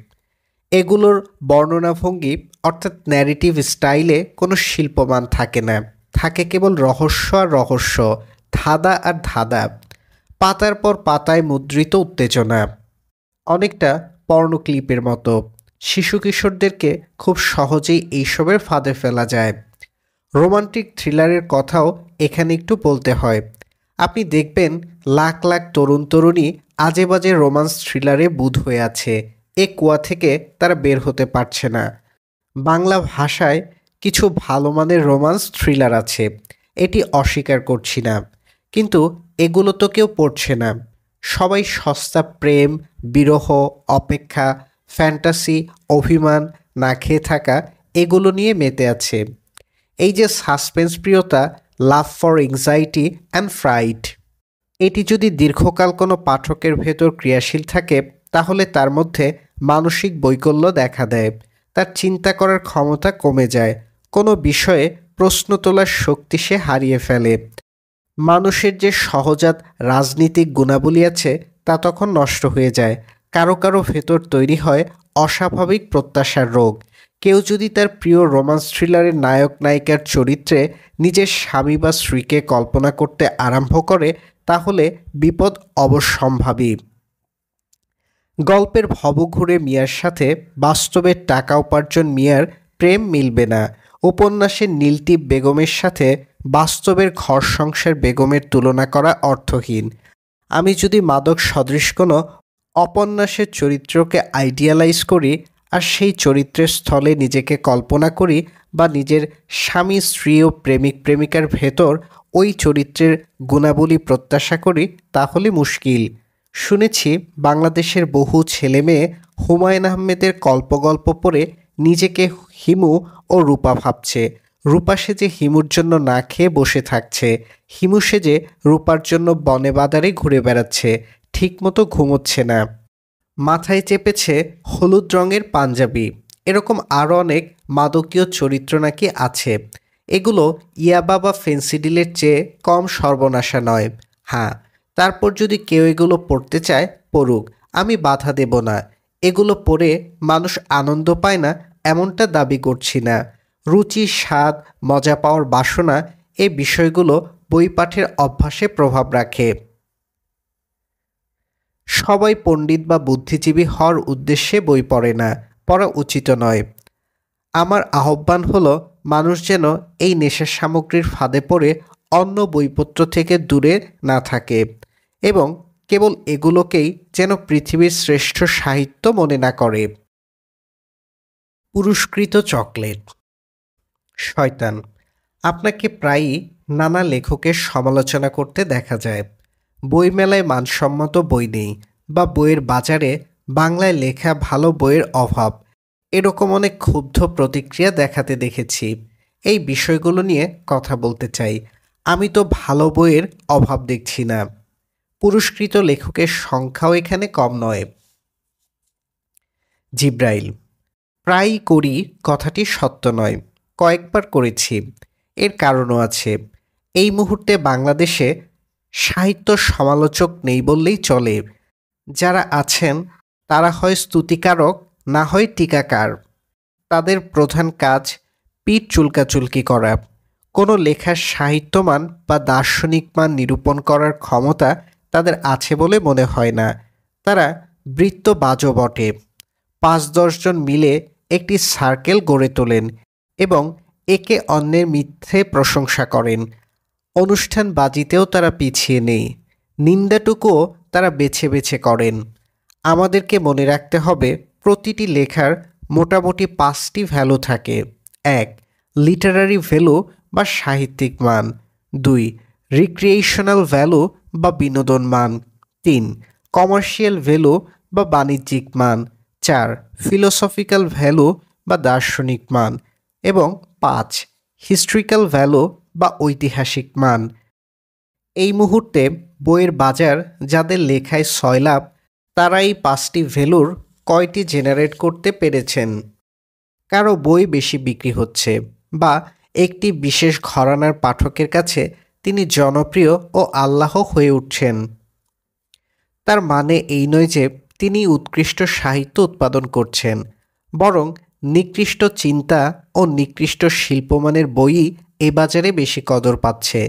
এগুলোর বর্ণনাভঙ্গি অর্থাৎ ন্যারেটিভ স্টাইলে কোনো শিল্পমান থাকে না, থাকে কেবল রহস্য আর রহস্য, ধাঁধা আর ধাঁধা, পাতার পর পাতায় মুদ্রিত উত্তেজনা, অনেকটা পর্ণ ক্লিপের মতো। শিশু কিশোরদেরকে খুব সহজেই এইসবের ফাঁদে ফেলা যায়। রোমান্টিক থ্রিলারের কথাও এখানে একটু বলতে হয়। আপনি দেখবেন লাখ লাখ তরুণ তরুণী আজে বাজে রোমান্স থ্রিলারে বুঁদ হয়ে আছে, এ কুয়া থেকে তারা বের হতে পারছে না। বাংলা ভাষায় কিছু ভালো মানের রোমান্স থ্রিলার আছে, এটি অস্বীকার করছি না, কিন্তু এগুলো তো কেউ পড়ছে না। সবাই সস্তা প্রেম, বিরহ, অপেক্ষা, ফ্যান্টাসি, অভিমান, না খেয়ে থাকা এগুলো নিয়ে মেতে আছে। এই যে suspense Priyota, love for anxiety and fruit, এটি যদি দীর্ঘকাল কোনো পাঠকের ভেতর ক্রিয়াশীল থাকে তাহলে তার মধ্যে মানসিক বৈকল্য দেখা দেয়, তার চিন্তা করার ক্ষমতা কমে যায়, কোনো বিষয়ে প্রশ্ন তোলার শক্তি সে হারিয়ে ফেলে। মানুষের যে সহজাত রাজনীতিক গুণাবলী আছে তা তখন নষ্ট হয়ে যায়। কারো কারো ভেতর তৈরি হয় অস্বাভাবিক প্রত্যাশার রোগ। কেউ যদি তার প্রিয় রোমান্স থ্রিলারের নায়ক নায়িকার চরিত্রে নিজের স্বামী বা স্ত্রীকে কল্পনা করতে আরম্ভ করে তাহলে বিপদ অবশ্যম্ভাবী। গল্পের ভবঘুরে মিয়ার সাথে বাস্তবের টাকা উপার্জন মিয়ার প্রেম মিলবে না। উপন্যাসের নীলটিপ বেগমের সাথে বাস্তবের ঘর সংসার বেগমের তুলনা করা অর্থহীন। আমি যদি মাদক সদৃশ কোনো অপন্যাসের চরিত্রকে আইডিয়ালাইজ করি আর সেই চরিত্রের স্থলে নিজেকে কল্পনা করি বা নিজের স্বামী স্ত্রী ও প্রেমিক প্রেমিকার ভেতর ওই চরিত্রের গুণাবলী প্রত্যাশা করি তাহলে মুশকিল। শুনেছি বাংলাদেশের বহু ছেলে মেয়ে হুমায়ুন আহমেদের কল্পগল্প পড়ে নিজেকে হিমু ও রূপা ভাবছে, রূপা সেজে হিমুর জন্য না খেয়ে বসে থাকছে, হিমু সেজে রূপার জন্য বনে বাদারে ঘুরে বেড়াচ্ছে, ঠিকমতো ঘুমোচ্ছে না, মাথায় চেপেছে হলুদ রঙের পাঞ্জাবি। এরকম আরও অনেক মাদকীয় চরিত্র নাকি আছে। এগুলো ইয়াবা বা ফেন্সিডিলের চেয়ে কম সর্বনাশা নয়। হ্যাঁ, তারপর যদি কেউ এগুলো পড়তে চায় পড়ুক, আমি বাধা দেব না। এগুলো পড়ে মানুষ আনন্দ পায় না এমনটা দাবি করছি না। রুচি, স্বাদ, মজা পাওয়ার বাসনা এই বিষয়গুলো বই পাঠের অভ্যাসে প্রভাব রাখে। সবাই পণ্ডিত বা বুদ্ধিজীবী হওয়ার উদ্দেশ্যে বই পড়ে না, পড়া উচিত নয়। আমার আহ্বান হলো মানুষ যেন এই নেশার সামগ্রীর ফাঁদে পড়ে অন্য বইপত্র থেকে দূরে না থাকে এবং কেবল এগুলোকেই যেন পৃথিবীর শ্রেষ্ঠ সাহিত্য মনে না করে। পুরস্কৃত চকলেট। শয়তান। আপনাকে প্রায়ই নানা লেখকের সমালোচনা করতে দেখা যায়। বইমেলায় মানসম্মত বই নেই বা বইয়ের বাজারে বাংলায় লেখা ভালো বইয়ের অভাব, এরকম অনেক ক্ষুব্ধ প্রতিক্রিয়া দেখাতে দেখেছি। এই বিষয়গুলো নিয়ে কথা বলতে চাই। আমি তো ভালো বইয়ের অভাব দেখছি না। পুরস্কৃত লেখকের সংখ্যাও এখানে কম নয়। জিব্রাইল। প্রায়ই করি কথাটি সত্য নয়, কয়েকবার করেছি। এর কারণও আছে। এই মুহূর্তে বাংলাদেশে সাহিত্য সমালোচক নেই বললেই চলে। যারা আছেন তারা হয় স্তুতিকারক না হয় টিকাকার। তাদের প্রধান কাজ পিঠ চুলকাচুলকি করা। কোনো লেখার সাহিত্যমান বা দার্শনিক মান নিরূপণ করার ক্ষমতা তাদের আছে বলে মনে হয় না। তারা বৃত্তবাজও বটে। ৫-১০ জন মিলে একটি সার্কেল গড়ে তোলেন এবং একে অন্যের মিথ্যে প্রশংসা করেন। অনুষ্ঠানবাজিতেও তারা পিছিয়ে নেই। নিন্দাটুকুও তারা বেছে বেছে করেন। আমাদেরকে মনে রাখতে হবে প্রতিটি লেখার মোটামুটি ৫টি ভ্যালু থাকে। ১. লিটারারি ভ্যালু বা সাহিত্যিক মান। ২. রিক্রিয়েশনাল ভ্যালু বা বিনোদন মান। ৩. কমার্শিয়াল ভ্যালু বা বাণিজ্যিক মান। ৪. ফিলোসফিক্যাল ভ্যালু বা দার্শনিক মান এবং ৫. হিস্ট্রিক্যাল ভ্যালু বা ঐতিহাসিক মান। এই মুহূর্তে বইয়ের বাজার যাদের লেখায় সয়লাভ তারা এই ৫টি ভ্যালুর কয়টি জেনারেট করতে পেরেছেন? কারো বই বেশি বিক্রি হচ্ছে বা একটি বিশেষ ঘরানার পাঠকের কাছে তিনি জনপ্রিয় ও আল্লাহ হয়ে উঠছেন। তার মানে এই নয় যে তিনি উৎকৃষ্ট সাহিত্য উৎপাদন করছেন, বরং নিকৃষ্ট চিন্তা ও নিকৃষ্ট শিল্পমানের বইই এই বাজারে বেশি কদর পাচ্ছে।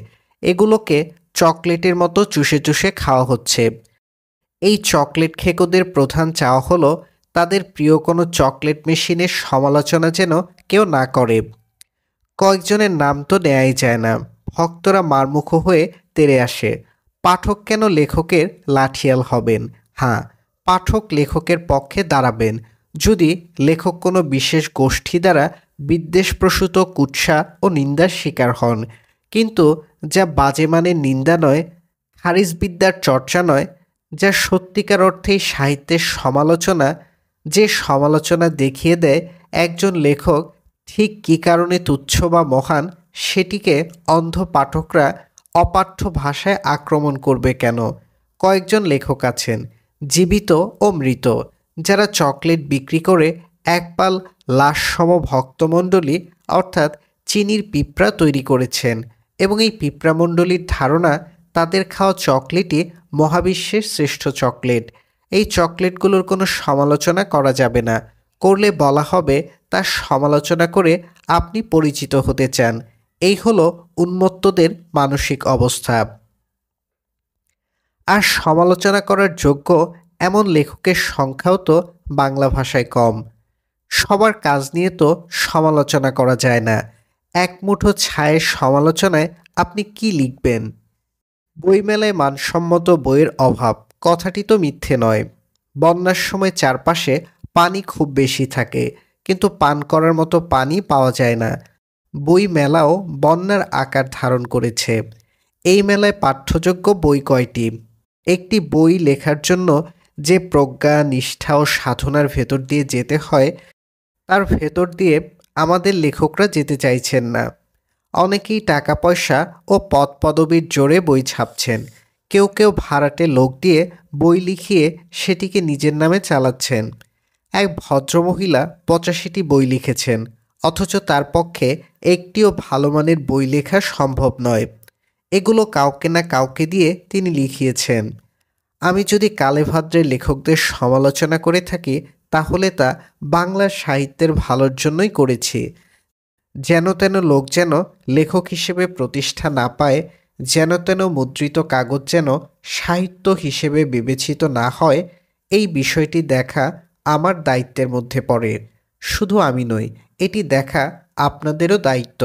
এগুলোকে চকলেটের মতো চুষে চুষে খাওয়া হচ্ছে। এই চকলেট খেকোদের প্রধান চাওয়া হলো তাদের প্রিয় কোনো চকলেট মেশিনের সমালোচনা যেন কেউ না করে। কয়েকজনের নাম তো নেয়াই যায় না, ভক্তরা মারমুখো হয়ে তেড়ে আসে। পাঠক কেন লেখকের লাঠিয়াল হবেন? হ্যাঁ, পাঠক লেখকের পক্ষে দাঁড়াবেন যদি লেখক কোনো বিশেষ গোষ্ঠী দ্বারা বিদ্বেষপ্রসূত কুৎসা ও নিন্দার শিকার হন। কিন্তু যা বাজে মানের নিন্দা নয়, খারিজবিদ্যার চর্চা নয়, যা সত্যিকার অর্থেই সাহিত্যের সমালোচনা, যে সমালোচনা দেখিয়ে দেয় একজন লেখক ঠিক কী কারণে তুচ্ছ বা মহান, সেটিকে অন্ধ পাঠকরা অপাঠ্য ভাষায় আক্রমণ করবে কেন? কয়েকজন লেখক আছেন, জীবিত ও মৃত, যারা চকলেট বিক্রি করে এক পাল লাশসম ভক্তমণ্ডলী অর্থাৎ চিনির পিঁপড়া তৈরি করেছেন, এবং এই পিঁপড়ামণ্ডলীর ধারণা তাদের খাওয়া চকলেটই মহাবিশ্বের শ্রেষ্ঠ চকলেট। এই চকলেটগুলোর কোনো সমালোচনা করা যাবে না, করলে বলা হবে তার সমালোচনা করে আপনি পরিচিত হতে চান। এই হলো উন্মত্তদের মানসিক অবস্থা। আর সমালোচনা করার যোগ্য এমন লেখকের সংখ্যাও তো বাংলা ভাষায় কম। সবার কাজ নিয়ে তো সমালোচনা করা যায় না। এক মুঠো ছায়ের সমালোচনায় আপনি কি লিখবেন? বইমেলায় মানসম্মত বইয়ের অভাব কথাটি তো মিথ্যে নয়। বন্যার সময় চারপাশে পানি খুব বেশি থাকে, কিন্তু পান করার মতো পানি পাওয়া যায় না। বই মেলাও বন্যার আকার ধারণ করেছে। এই মেলায় পাঠ্যযোগ্য বই কয়টি? একটি বই লেখার জন্য যে প্রজ্ঞা, নিষ্ঠা ও সাধনার ভেতর দিয়ে যেতে হয়, তার ভেতর দিয়ে আমাদের লেখকরা যেতে চাইছেন না। অনেকেই টাকা পয়সা ও পদ পদবীর জোরে বই ছাপছেন। কেউ কেউ ভাড়াটে লোক দিয়ে বই লিখিয়ে সেটিকে নিজের নামে চালাচ্ছেন। এক ভদ্রমহিলা ৮৫টি বই লিখেছেন, অথচ তার পক্ষে একটিও ভালো মানের বই লেখা সম্ভব নয়। এগুলো কাউকে না কাউকে দিয়ে তিনি লিখিয়েছেন। আমি যদি কালেভাদ্রের লেখকদের সমালোচনা করে থাকি, তাহলে তা বাংলা সাহিত্যের ভালোর জন্যই করেছি। যেন তেন লোক যেন লেখক হিসেবে প্রতিষ্ঠা না পায়, যেন তেন মুদ্রিত কাগজ যেন সাহিত্য হিসেবে বিবেচিত না হয়, এই বিষয়টি দেখা আমার দায়িত্বের মধ্যে পড়ে। শুধু আমি নই, এটি দেখা আপনাদেরও দায়িত্ব।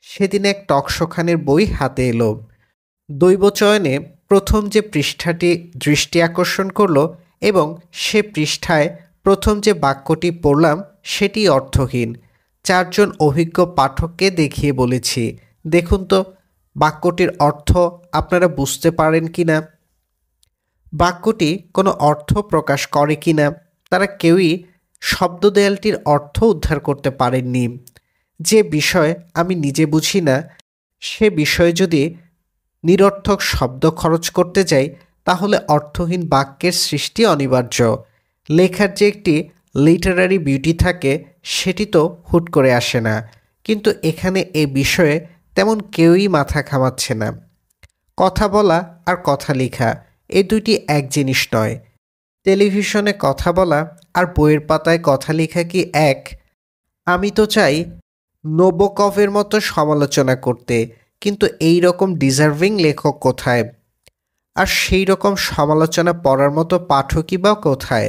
সেদিন এক টকশোখানের বই হাতে এলো। দৈবচয়নে প্রথম যে পৃষ্ঠাটি দৃষ্টি আকর্ষণ করল এবং সে পৃষ্ঠায় প্রথম যে বাক্যটি পড়লাম সেটি অর্থহীন। ৪ জন অভিজ্ঞ পাঠককে দেখিয়ে বলেছি, দেখুন তো বাক্যটির অর্থ আপনারা বুঝতে পারেন কি না। বাক্যটি কোনো অর্থ প্রকাশ করে কি না। তারা কেউই শব্দদেয়ালটির অর্থ উদ্ধার করতে পারেননি। যে বিষয় আমি নিজে বুঝি না, সে বিষয়ে যদি নিরর্থক শব্দ খরচ করতে যাই, তাহলে অর্থহীন বাক্যের সৃষ্টি অনিবার্য। লেখার যে একটি লিটারারি বিউটি থাকে, সেটি তো হুট করে আসে না। কিন্তু এখানে এ বিষয়ে তেমন কেউই মাথা ঘামাচ্ছে না। কথা বলা আর কথা লেখা এই দুইটি এক জিনিস নয়। টেলিভিশনে কথা বলা আর বইয়ের পাতায় কথা লেখা কি এক? আমি তো চাই নবোকভের মতো সমালোচনা করতে, কিন্তু এই রকম ডিজার্ভিং লেখক কোথায়? আর সেই রকম সমালোচনা পড়ার মতো পাঠকই বা কোথায়?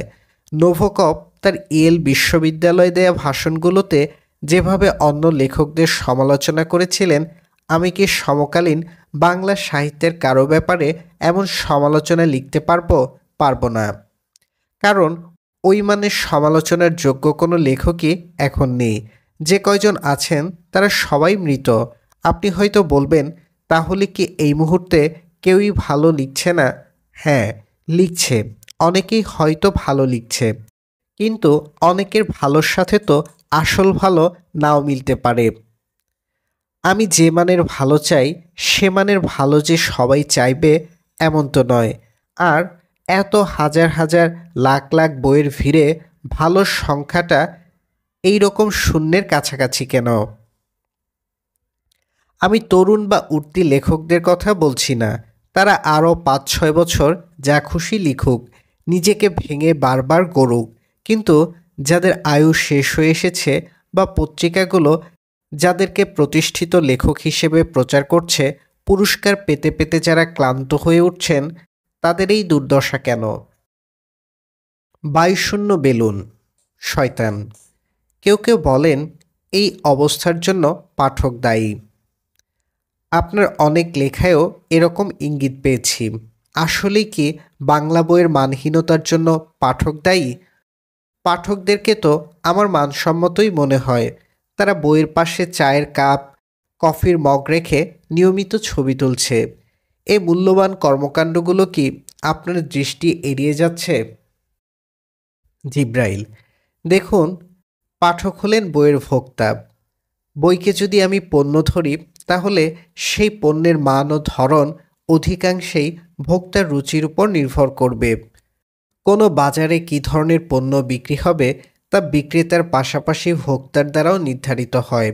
নোভোকভ তার ইয়েল বিশ্ববিদ্যালয়ে দেয়া ভাষণগুলোতে যেভাবে অন্য লেখকদের সমালোচনা করেছিলেন, আমি কি সমকালীন বাংলা সাহিত্যের কারো ব্যাপারে এমন সমালোচনা লিখতে পারবো না। কারণ ওই মানের সমালোচনার যোগ্য কোনো লেখকই এখন নেই। যে কয়জন আছেন তারা সবাই মৃত। আপনি হয়তো বলবেন, তাহলে কি এই মুহূর্তে কেউই ভালো লিখছে না? হ্যাঁ, লিখছে। অনেকেই হয়তো ভালো লিখছে, কিন্তু অনেকের ভালোর সাথে তো আসল ভালো নাও মিলতে পারে। আমি যে মানের ভালো চাই, সে মানের ভালো যে সবাই চাইবে এমন তো নয়। আর এত হাজার হাজার লাখ লাখ বইয়ের ভিড়ে ভালোর সংখ্যাটা এই রকম শূন্যের কাছাকাছি কেন? আমি তরুণ বা উঠতি লেখকদের কথা বলছি না, তারা আরও ৫-৬ বছর যা খুশি লিখুক, নিজেকে ভেঙে বারবার গড়ুক, কিন্তু যাদের আয়ু শেষ হয়ে এসেছে বা পত্রিকাগুলো যাদেরকে প্রতিষ্ঠিত লেখক হিসেবে প্রচার করছে, পুরস্কার পেতে পেতে যারা ক্লান্ত হয়ে উঠছেন, তাদের এই দুর্দশা কেন? বায়ুশূন্য বেলুন, শয়তান। কেউ কেউ বলেন এই অবস্থার জন্য পাঠক দায়ী। আপনার অনেক লেখায়ও এরকম ইঙ্গিত পেয়েছি। আসলেই কি বাংলা বইয়ের মানহীনতার জন্য পাঠক দায়ী? পাঠকদেরকে তো আমার মানসম্মতই মনে হয়। তারা বইয়ের পাশে চায়ের কাপ, কফির মগ রেখে নিয়মিত ছবি তুলছে। এই মূল্যবান কর্মকাণ্ডগুলো কি আপনার দৃষ্টি এড়িয়ে যাচ্ছে? জিব্রাইল: দেখুন, পাঠক হলেন বইয়ের ভোক্তা। বইকে যদি আমি পণ্য ধরি, তাহলে সেই পণ্যের মান ও ধরন অধিকাংশেই ভোক্তার রুচির উপর নির্ভর করবে। কোনো বাজারে কী ধরনের পণ্য বিক্রি হবে তা বিক্রেতার পাশাপাশি ভোক্তার দ্বারাও নির্ধারিত হয়।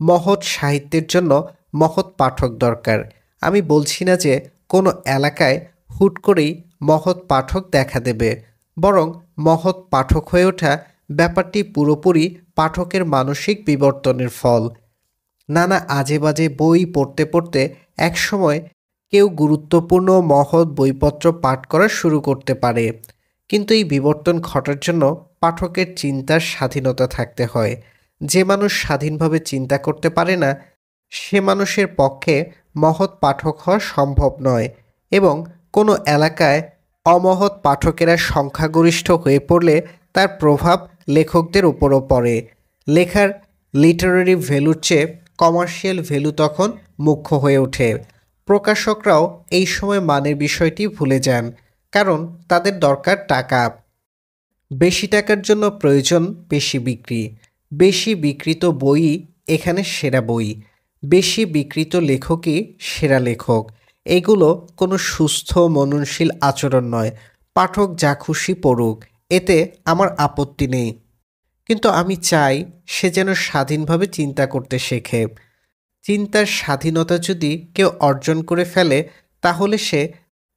মহৎ সাহিত্যের জন্য মহৎ পাঠক দরকার। আমি বলছি না যে কোনো এলাকায় হুট করেই মহৎ পাঠক দেখা দেবে, বরং মহৎ পাঠক হয়ে ওঠা ব্যাপারটি পুরোপুরি পাঠকের মানসিক বিবর্তনের ফল। নানা আজে বাজে বই পড়তে পড়তে একসময় কেউ গুরুত্বপূর্ণ মহৎ বইপত্র পাঠ করা শুরু করতে পারে, কিন্তু এই বিবর্তন ঘটার জন্য পাঠকের চিন্তার স্বাধীনতা থাকতে হয়। যে মানুষ স্বাধীনভাবে চিন্তা করতে পারে না, সে মানুষের পক্ষে মহৎ পাঠক হওয়া সম্ভব নয়। এবং কোনো এলাকায় অমহৎ পাঠকেরা সংখ্যাগরিষ্ঠ হয়ে পড়লে তার প্রভাব লেখকদের উপরও পড়ে। লেখার লিটারেরি ভ্যালুর চেয়ে কমার্শিয়াল ভ্যালু তখন মুখ্য হয়ে ওঠে। প্রকাশকরাও এই সময় মানের বিষয়টি ভুলে যান, কারণ তাদের দরকার টাকা। বেশি টাকার জন্য প্রয়োজন বেশি বিক্রি। বেশি বিক্রিত বইই এখানে সেরা বই। বেশি বিক্রিত লেখকই সেরা লেখক। এগুলো কোনো সুস্থ মননশীল আচরণ নয়। পাঠক যা খুশি পড়ুক, এতে আমার আপত্তি নেই, কিন্তু আমি চাই সে যেন স্বাধীনভাবে চিন্তা করতে শেখে। চিন্তার স্বাধীনতা যদি কেউ অর্জন করে ফেলে, তাহলে সে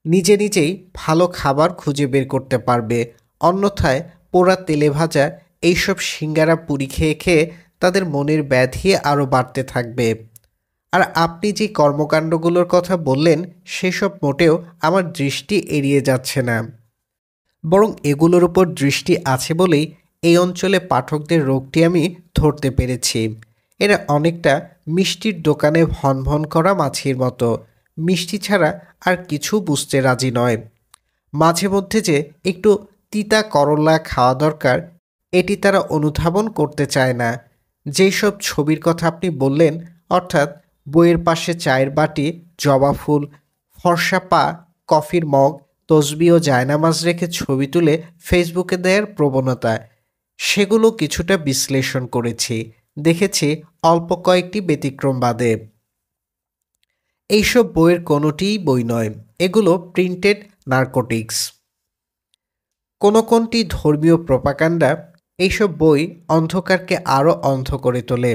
নিজে নিজেই ভালো খাবার খুঁজে বের করতে পারবে। অন্যথায় পোড়া তেলে ভাজা এইসব সিঙ্গারা পুরি খেয়ে খেয়ে তাদের মনের ব্যাধি আরও বাড়তে থাকবে। আর আপনি যে কর্মকাণ্ডগুলোর কথা বললেন, সেসব মোটেও আমার দৃষ্টি এড়িয়ে যাচ্ছে না, বরং এগুলোর উপর দৃষ্টি আছে বলেই এই অঞ্চলে পাঠকদের রোগটি আমি ধরতে পেরেছি। এরা অনেকটা মিষ্টির দোকানে ভনভন করা মাছির মতো, মিষ্টি ছাড়া আর কিছু বুঝতে রাজি নয়। মাঝে মধ্যে যে একটু তিতা করলা খাওয়া দরকার, এটি তারা অনুধাবন করতে চায় না। যেই সব ছবির কথা আপনি বললেন, অর্থাৎ বইয়ের পাশে চায়ের বাটি, জবা ফুল, ফর্সা পা, কফির মগ, তসবি ও জায়নামাজ রেখে ছবি তুলে ফেসবুকে দেওয়ার প্রবণতা, সেগুলো কিছুটা বিশ্লেষণ করেছি, দেখেছি অল্প কয়েকটি ব্যতিক্রম বাদে এইসব বইয়ের কোনোটিই বই নয়। এগুলো প্রিন্টেড নার্কোটিক্স। কোনটি ধর্মীয় প্রপাগান্ডা। এইসব বই অন্ধকারকে আরও অন্ধ করে তোলে।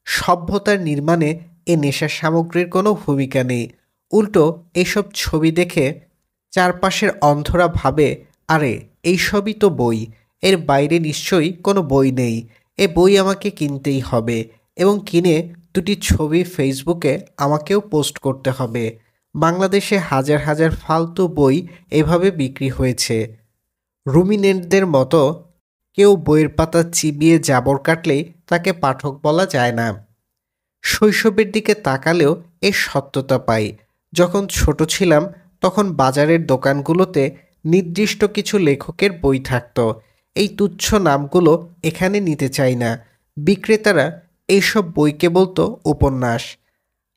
সভ্যতার নির্মাণে এ নেশা সামগ্রীর কোনো ভূমিকা নেই। উল্টো এইসব ছবি দেখে চারপাশের অন্ধরা ভাবে, আরে এইসবই তো বই, এর বাইরে নিশ্চয়ই কোনো বই নেই, এ বই আমাকে কিনতেই হবে, এবং কিনে দুটি ছবি ফেসবুকে আমাকেও পোস্ট করতে হবে। বাংলাদেশে হাজার হাজার ফালতু বই এভাবে বিক্রি হয়েছে। রুমিনেন্টদের মতো কেউ বইয়ের পাতা চিবিয়ে জাবর কাটলেই তাকে পাঠক বলা যায় না। শৈশবের দিকে তাকালেও এর সত্যতা পাই। যখন ছোট ছিলাম, তখন বাজারের দোকানগুলোতে নির্দিষ্ট কিছু লেখকের বই থাকত। এই তুচ্ছ নামগুলো এখানে নিতে চাই না। বিক্রেতারা এইসব বইকে বলতো উপন্যাস।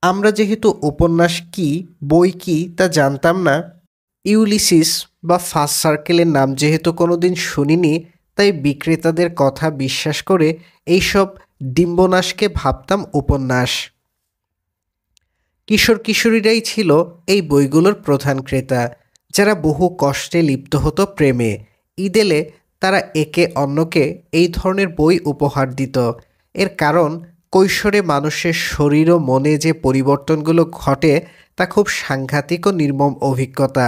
আমরা যেহেতু উপন্যাস কি, বই কি তা জানতাম না, ইউলিসিস বা ফার্স্ট সার্কেলের নাম যেহেতু কোনোদিন শুনিনি, তাই বিক্রেতাদের কথা বিশ্বাস করে এইসব ডিম্বনাশকে ভাবতাম উপন্যাস। কিশোর কিশোরীরাই ছিল এই বইগুলোর প্রধান ক্রেতা, যারা বহু কষ্টে লিপ্ত হতো প্রেমে। ঈদ এলে তারা একে অন্যকে এই ধরনের বই উপহার দিত। এর কারণ, কৈশোরে মানুষের শরীর ও মনে যে পরিবর্তনগুলো ঘটে তা খুব সাংঘাতিক ও নির্মম অভিজ্ঞতা।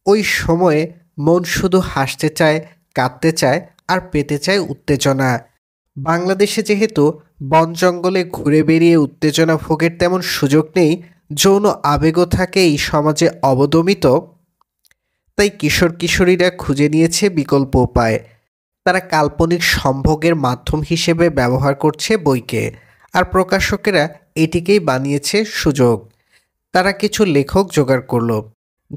ওই সময়ে মন শুধু হাসতে চায়, কাঁদতে চায় আর পেতে চায় উত্তেজনা। বাংলাদেশে যেহেতু বন জঙ্গলে ঘুরে বেরিয়ে উত্তেজনা ভোগের তেমন সুযোগ নেই, যৌন আবেগও থাকে এই সমাজে অবদমিত, তাই কিশোর কিশোরীরা খুঁজে নিয়েছে বিকল্প উপায়। তারা কাল্পনিক সম্ভোগের মাধ্যম হিসেবে ব্যবহার করছে বইকে, আর প্রকাশকেরা এটিকেই বানিয়েছে সুযোগ। তারা কিছু লেখক জোগাড় করলো,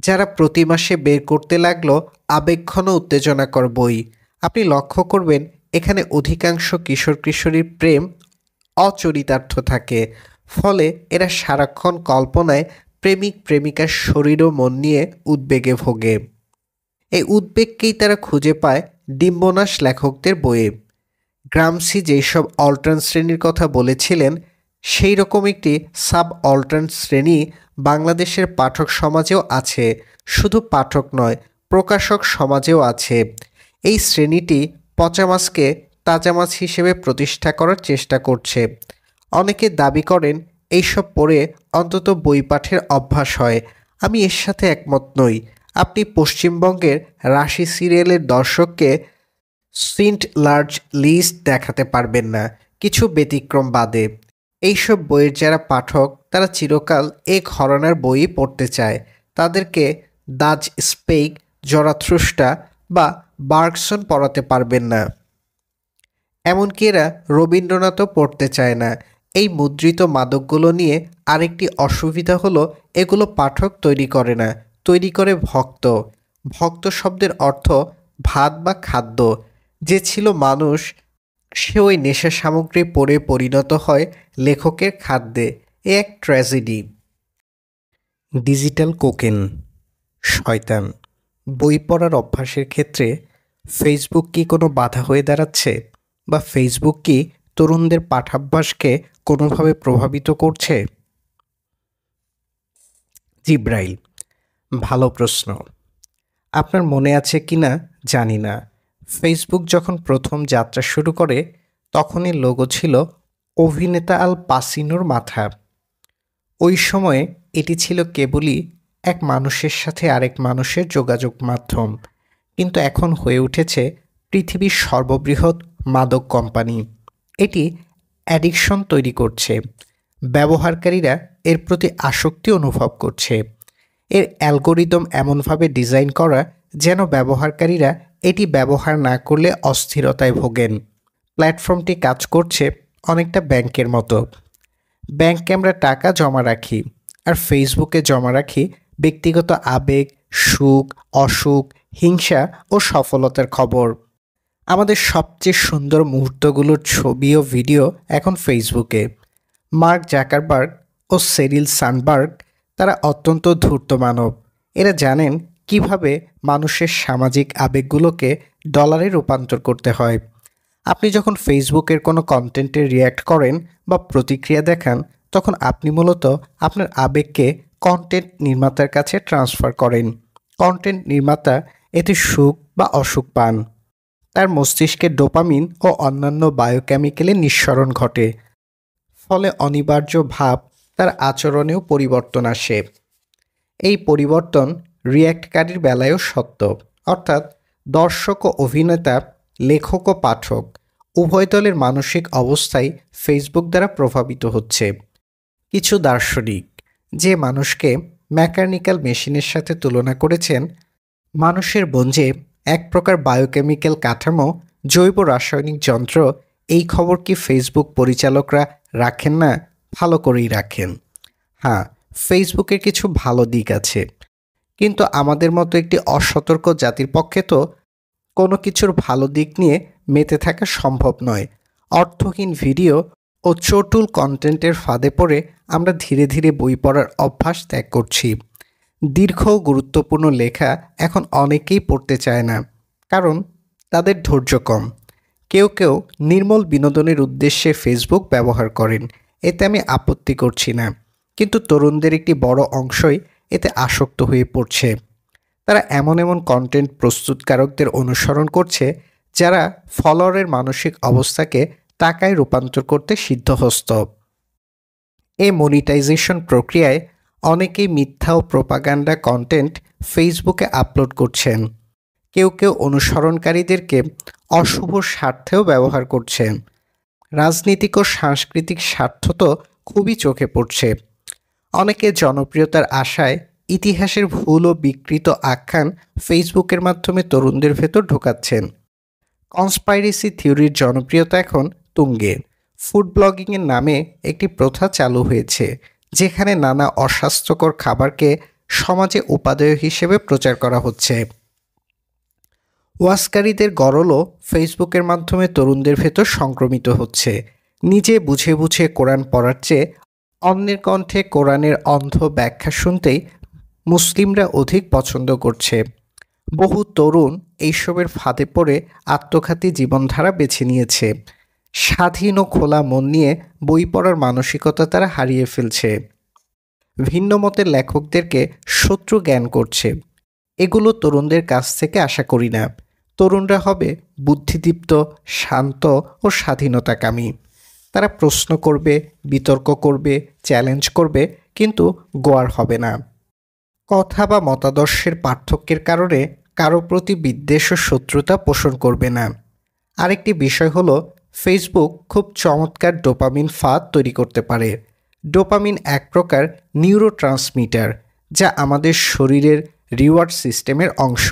যারা প্রতি মাসে বের করতে লাগলো আবেগঘন উত্তেজনাকর বই। আপনি লক্ষ্য করবেন এখানে অধিকাংশ কিশোর কিশোরীর প্রেম অচরিতার্থ থাকে, ফলে এরা সারাক্ষণ কল্পনায় প্রেমিক প্রেমিকার শরীর ও মন নিয়ে উদ্বেগে ভোগে। এই উদ্বেগকেই তারা খুঁজে পায় ডিম্বনাশ লেখকদের বইয়ে। গ্রামসি যেসব অল্টার্ন শ্রেণীর কথা বলেছিলেন, সেই রকম একটি সাব অল্টার্ন শ্রেণী বাংলাদেশের পাঠক সমাজেও আছে। শুধু পাঠক নয়, প্রকাশক সমাজেও আছে। এই শ্রেণীটি পচা মাছকে তাজা মাছ হিসেবে প্রতিষ্ঠা করার চেষ্টা করছে। অনেকে দাবি করেন এইসব পড়ে অন্তত বই পাঠের অভ্যাস হয়। আমি এর সাথে একমত নই। আপনি পশ্চিমবঙ্গের রাশি সিরিয়ালের দর্শককে সিন্ট লার্জ লিস্ট দেখাতে পারবেন না, কিছু ব্যতিক্রম বাদে। এইসব বইয়ের যারা পাঠক, তারা চিরকাল এ ঘরানার বই পড়তে চায়। তাদেরকে দাজ স্পেক, জরাথ্রুষ্টা বা বার্গসন পড়াতে পারবেন না। এমনকি এরা রবীন্দ্রনাথও পড়তে চায় না। এই মুদ্রিত মাদকগুলো নিয়ে আরেকটি অসুবিধা হলো, এগুলো পাঠক তৈরি করে না, তৈরি করে ভক্ত। ভক্ত শব্দের অর্থ ভাত বা খাদ্য। যে ছিল মানুষ, সে ওই নেশা সামগ্রী পড়ে পরিণত হয় লেখকের খাদ্যে। এ এক ট্র্যাজেডি। ডিজিটাল কোকেন, শয়তান। বই পড়ার অভ্যাসের ক্ষেত্রে ফেসবুক কি কোনো বাধা হয়ে দাঁড়াচ্ছে, বা ফেসবুক কি তরুণদের পাঠাভ্যাসকে কোনোভাবে প্রভাবিত করছে? জিব্রাইল: ভালো প্রশ্ন। আপনার মনে আছে কি না জানি না, ফেসবুক যখন প্রথম যাত্রা শুরু করে তখনই লোগো ছিল অভিনেতা আল পাসিনোর মাথা। ওই সময়ে এটি ছিল কেবলই এক মানুষের সাথে আরেক মানুষের যোগাযোগ মাধ্যম, কিন্তু এখন হয়ে উঠেছে পৃথিবীর সর্ববৃহৎ মাদক কোম্পানি। এটি অ্যাডিকশন তৈরি করছে। ব্যবহারকারীরা এর প্রতি আসক্তি অনুভব করছে। এর অ্যালগোরিদম এমনভাবে ডিজাইন করা যেন ব্যবহারকারীরা এটি ব্যবহার না করলে অস্থিরতায় ভোগেন। প্ল্যাটফর্মটি কাজ করছে অনেকটা ব্যাংকের মতো। ব্যাংকে আমরা টাকা জমা রাখি, আর ফেসবুকে জমা রাখি ব্যক্তিগত আবেগ, সুখ, অসুখ, হিংসা ও সফলতার খবর। আমাদের সবচেয়ে সুন্দর মুহূর্তগুলোর ছবি ও ভিডিও এখন ফেসবুকে। মার্ক জাকারবার্গ ও সেরিল সানবার্গ, তারা অত্যন্ত ধূর্ত মানব। এরা জানেন কিভাবে মানুষের সামাজিক আবেগগুলোকে ডলারে রূপান্তর করতে হয়। আপনি যখন ফেসবুকের কোনো কন্টেন্টে রিয়্যাক্ট করেন বা প্রতিক্রিয়া দেখান, তখন আপনি মূলত আপনার আবেগকে কন্টেন্ট নির্মাতার কাছে ট্রান্সফার করেন। কন্টেন্ট নির্মাতা এতে সুখ বা অসুখ পান। তার মস্তিষ্কে ডোপামিন ও অন্যান্য বায়োকেমিক্যালের নিঃসরণ ঘটে, ফলে অনিবার্য ভাব তার আচরণেও পরিবর্তন আসে। এই পরিবর্তন রিয়্যাক্টকারীর বেলায়ও সত্য, অর্থাৎ দর্শক ও অভিনেতা, লেখক ও পাঠক উভয় দলের মানসিক অবস্থাই ফেসবুক দ্বারা প্রভাবিত হচ্ছে। কিছু দার্শনিক যে মানুষকে মেকানিক্যাল মেশিনের সাথে তুলনা করেছেন, মানুষের মন যে এক প্রকার বায়োকেমিক্যাল কাঠামো, জৈব রাসায়নিক যন্ত্র, এই খবর কি ফেসবুক পরিচালকরা রাখেন না? ভালো করেই রাখেন। হ্যাঁ, ফেসবুকের কিছু ভালো দিক আছে, কিন্তু আমাদের মতো একটি অসতর্ক জাতির পক্ষে তো কোনো কিছুর ভালো দিক নিয়ে মেতে থাকা সম্ভব নয়। অর্থহীন ভিডিও ও চটুল কন্টেন্টের ফাঁদে পড়ে আমরা ধীরে ধীরে বই পড়ার অভ্যাস ত্যাগ করছি। দীর্ঘ ও গুরুত্বপূর্ণ লেখা এখন অনেকেই পড়তে চায় না, কারণ তাদের ধৈর্য কম। কেউ কেউ নির্মল বিনোদনের উদ্দেশ্যে ফেসবুক ব্যবহার করেন, এতে আমি আপত্তি করছি না, কিন্তু তরুণদের একটি বড় অংশই এতে আসক্ত হয়ে পড়ছে। তারা এমন এমন কন্টেন্ট প্রস্তুতকারকদের অনুসরণ করছে যারা ফলোয়ারের মানসিক অবস্থাকে টাকায় রূপান্তর করতে সিদ্ধহস্ত। এই মনিটাইজেশন প্রক্রিয়ায় অনেকেই মিথ্যা ও প্রোপাগান্ডা কন্টেন্ট ফেসবুকে আপলোড করছেন। কেউ কেউ অনুসরণকারীদেরকে অশুভ স্বার্থেও ব্যবহার করছেন। রাজনীতিক ও সাংস্কৃতিক স্বার্থ তো খুবই চোখে পড়ছে। অনেকে জনপ্রিয়তার আশায় ইতিহাসের ভুল ও বিকৃত আখ্যান ফেসবুকের মাধ্যমে তরুণদের ভেতর ঢোকাচ্ছেন। কনস্পাইরেসি থিওরির জনপ্রিয়তা এখন তুঙ্গে। ফুড ব্লগিংয়ের নামে একটি প্রথা চালু হয়েছে, যেখানে নানা অস্বাস্থ্যকর খাবারকে সমাজে উপাদেয় হিসেবে প্রচার করা হচ্ছে। ওয়াজকারীদের গরলও ফেসবুকের মাধ্যমে তরুণদের ভেতর সংক্রমিত হচ্ছে। নিজে বুঝে বুঝে কোরআন পড়ার চেয়ে অন্যের কণ্ঠে কোরআনের অন্ধ ব্যাখ্যা শুনতেই মুসলিমরা অধিক পছন্দ করছে। বহু তরুণ এইসবের ফাঁদে পড়ে আত্মঘাতী জীবনধারা বেছে নিয়েছে। স্বাধীন ও খোলা মন নিয়ে বই পড়ার মানসিকতা তারা হারিয়ে ফেলছে। ভিন্ন মতের লেখকদেরকে শত্রু জ্ঞান করছে। এগুলো তরুণদের কাছ থেকে আশা করি না। তরুণরা হবে বুদ্ধিদীপ্ত, শান্ত ও স্বাধীনতাকামী। তারা প্রশ্ন করবে, বিতর্ক করবে, চ্যালেঞ্জ করবে, কিন্তু গোয়ার হবে না। কথা বা মতাদর্শের পার্থক্যের কারণে কারো প্রতি বিদ্বেষ ও শত্রুতা পোষণ করবে না। আরেকটি বিষয় হলো, ফেসবুক খুব চমৎকার ডোপামিন ফাঁদ তৈরি করতে পারে। ডোপামিন এক প্রকার নিউরোট্রান্সমিটার, যা আমাদের শরীরের রিওয়ার্ড সিস্টেমের অংশ।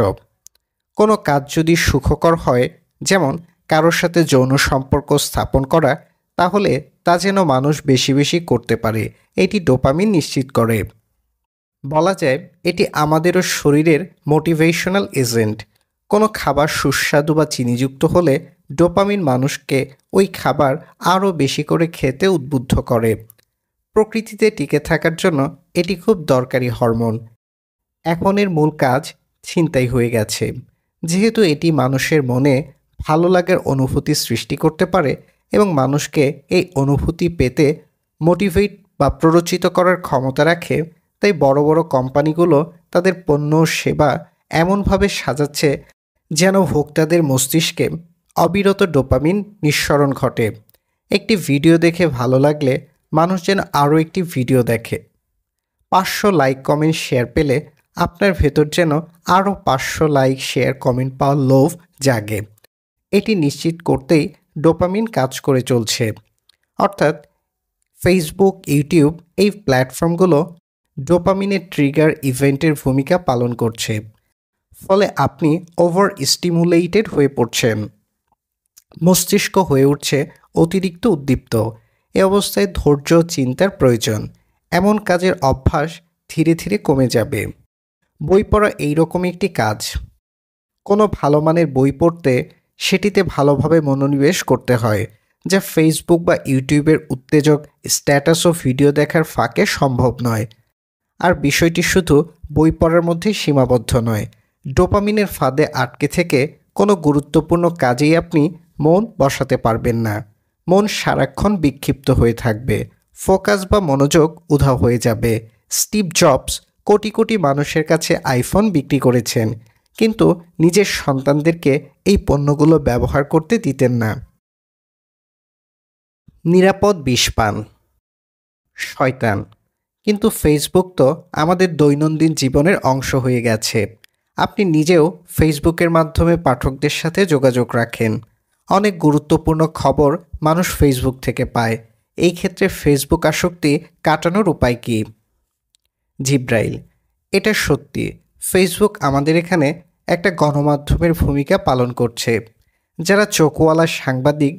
কোনো কাজ যদি সুখকর হয়, যেমন কারোর সাথে যৌন সম্পর্ক স্থাপন করা, তাহলে তা যেন মানুষ বেশি বেশি করতে পারে, এটি ডোপামিন নিশ্চিত করে। বলা যায় এটি আমাদেরও শরীরের মোটিভেশনাল এজেন্ট। কোনো খাবার সুস্বাদু বা চিনিযুক্ত হলে ডোপামিন মানুষকে ওই খাবার আরও বেশি করে খেতে উদ্বুদ্ধ করে। প্রকৃতিতে টিকে থাকার জন্য এটি খুব দরকারি হরমোন। এখন এর মূল কাজ ছিনতাই হয়ে গেছে। যেহেতু এটি মানুষের মনে ভালো লাগার অনুভূতি সৃষ্টি করতে পারে এবং মানুষকে এই অনুভূতি পেতে মোটিভেট বা প্ররোচিত করার ক্ষমতা রাখে, তাই বড় বড় কোম্পানিগুলো তাদের পণ্য সেবা এমনভাবে সাজাচ্ছে যেন ভোক্তাদের মস্তিষ্কে অবিরত ডোপামিন নিঃসরণ ঘটে। একটি ভিডিও দেখে ভালো লাগলে মানুষ যেন আরও একটি ভিডিও দেখে। 500 লাইক কমেন্ট শেয়ার পেলে আপনার ভেতর যেন আরও 500 লাইক শেয়ার কমেন্ট পাওয়ার লোভ জাগে। এটি নিশ্চিত করতেই ডোপামিন কাজ করে চলছে। অর্থাৎ ফেসবুক, ইউটিউব এই প্ল্যাটফর্মগুলো ডোপামিনের ট্রিগার ইভেন্টের ভূমিকা পালন করছে। ফলে আপনি ওভার স্টিমুলেটেড হয়ে পড়ছেন। মস্তিষ্ক হয়ে উঠছে অতিরিক্ত উদ্দীপ্ত। এ অবস্থায় ধৈর্য চিন্তার প্রয়োজন। এমন কাজের অভ্যাস ধীরে ধীরে কমে যাবে। বই পড়া এইরকম একটি কাজ। কোনো ভালো মানের বই পড়তে সেটিতে ভালোভাবে মনোনিবেশ করতে হয়, যা ফেসবুক বা ইউটিউবের উত্তেজক স্ট্যাটাস ও ভিডিও দেখার ফাঁকে সম্ভব নয়। আর বিষয়টি শুধু বই পড়ার মধ্যেই সীমাবদ্ধ নয়। ডোপামিনের ফাঁদে আটকে থেকে কোনো গুরুত্বপূর্ণ কাজেই আপনি মন বসাতে পারবেন না। মন সারাক্ষণ বিক্ষিপ্ত হয়ে থাকবে। ফোকাস বা মনোযোগ উধাও হয়ে যাবে। স্টিভ জবস কোটি কোটি মানুষের কাছে আইফোন বিক্রি করেছেন, কিন্তু নিজের সন্তানদেরকে এই পণ্যগুলো ব্যবহার করতে দিতেন না। নিরাপদ বিষ পান। শয়তান। কিন্তু ফেসবুক তো আমাদের দৈনন্দিন জীবনের অংশ হয়ে গেছে। আপনি নিজেও ফেসবুকের মাধ্যমে পাঠকদের সাথে যোগাযোগ রাখেন। অনেক গুরুত্বপূর্ণ খবর মানুষ ফেসবুক থেকে পায়। এই ক্ষেত্রে ফেসবুক আসক্তি কাটানোর উপায় কী? জিব্রাইল: এটা সত্যি, ফেসবুক আমাদের এখানে একটা গণমাধ্যমের ভূমিকা পালন করছে। যারা চোখওয়ালা সাংবাদিক,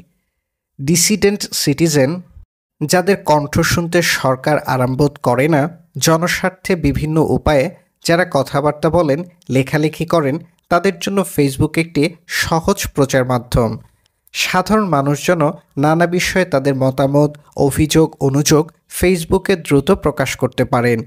ডিসিডেন্ট সিটিজেন, যাদের কণ্ঠ শুনতে সরকার আরামবোধ করে না, জনস্বার্থে বিভিন্ন উপায়ে যারা কথাবার্তা বলেন, লেখালেখি করেন, তাদের জন্য ফেসবুক একটি সহজ প্রচার মাধ্যম। সাধারণ মানুষজন নানা বিষয়ে তাদের মতামত, অভিযোগ, অনুযোগ ফেসবুকে দ্রুত প্রকাশ করতে পারেন।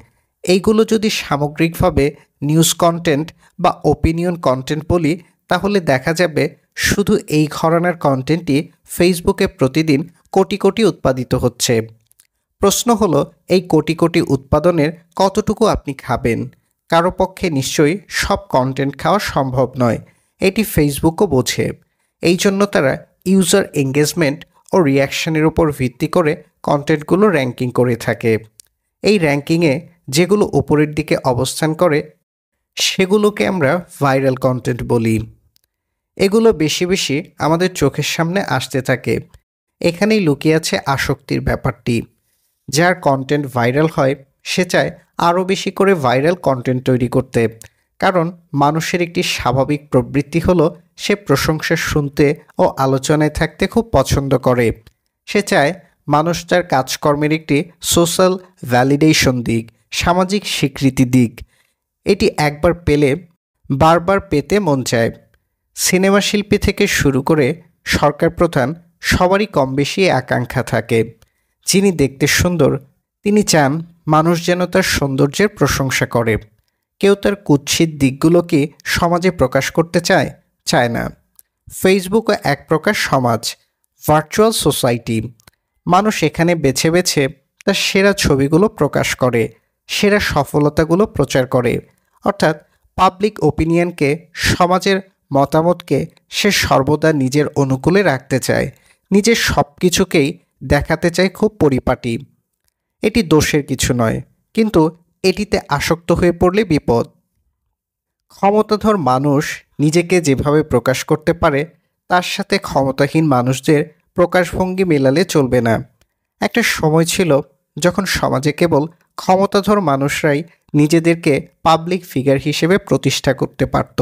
এইগুলো যদি সামগ্রিকভাবে নিউজ কন্টেন্ট বা ওপিনিয়ন কন্টেন্ট বলি, তাহলে দেখা যাবে শুধু এই ঘরানার কন্টেন্টই ফেসবুকে প্রতিদিন কোটি কোটি উৎপাদিত হচ্ছে। প্রশ্ন হলো, এই কোটি কোটি উৎপাদনের কতটুকু আপনি খাবেন? কারো পক্ষে নিশ্চয়ই সব কন্টেন্ট খাওয়া সম্ভব নয়। এটি ফেসবুকও বোঝে। এই জন্য তারা ইউজার এঙ্গেজমেন্ট ও রিয়াকশনের উপর ভিত্তি করে কন্টেন্টগুলো র্যাঙ্কিং করে থাকে। এই র্যাঙ্কিংয়ে যেগুলো উপরের দিকে অবস্থান করে সেগুলোকে আমরা ভাইরাল কন্টেন্ট বলি। এগুলো বেশি বেশি আমাদের চোখের সামনে আসতে থাকে। এখানেই লুকিয়ে আছে আসক্তির ব্যাপারটি। যার কন্টেন্ট ভাইরাল হয় সে চায় আরও বেশি করে ভাইরাল কন্টেন্ট তৈরি করতে, কারণ মানুষের একটি স্বাভাবিক প্রবৃত্তি হলো সে প্রশংসা শুনতে ও আলোচনায় থাকতে খুব পছন্দ করে। সে চায় মানুষ তার কাজকর্মের একটি সোশ্যাল ভ্যালিডেশন দিক, সামাজিক স্বীকৃতি দিক। এটি একবার পেলে বারবার পেতে মন চায়। সিনেমা শিল্পী থেকে শুরু করে সরকার প্রধান সবারই কম বেশি আকাঙ্ক্ষা থাকে। যিনি দেখতে সুন্দর তিনি চান মানুষ যেন তার সৌন্দর্যের প্রশংসা করে। কেউ তার কুৎসিত দিকগুলোকে সমাজে প্রকাশ করতে চায় না। ফেসবুকও এক প্রকার সমাজ, ভার্চুয়াল সোসাইটি। মানুষ এখানে বেছে বেছে তার সেরা ছবিগুলো প্রকাশ করে, সেরা সফলতাগুলো প্রচার করে। অর্থাৎ পাবলিক ওপিনিয়নকে, সমাজের মতামতকে সে সর্বদা নিজের অনুকূলে রাখতে চায়, নিজের সব কিছুকেই দেখাতে চায় খুব পরিপাটি। এটি দোষের কিছু নয়, কিন্তু এটিতে আসক্ত হয়ে পড়লে বিপদ। ক্ষমতাধর মানুষ নিজেকে যেভাবে প্রকাশ করতে পারে তার সাথে ক্ষমতাহীন মানুষদের প্রকাশভঙ্গি মেলালে চলবে না। একটা সময় ছিল যখন সমাজে কেবল ক্ষমতাধর মানুষরাই নিজেদেরকে পাবলিক ফিগার হিসেবে প্রতিষ্ঠা করতে পারত।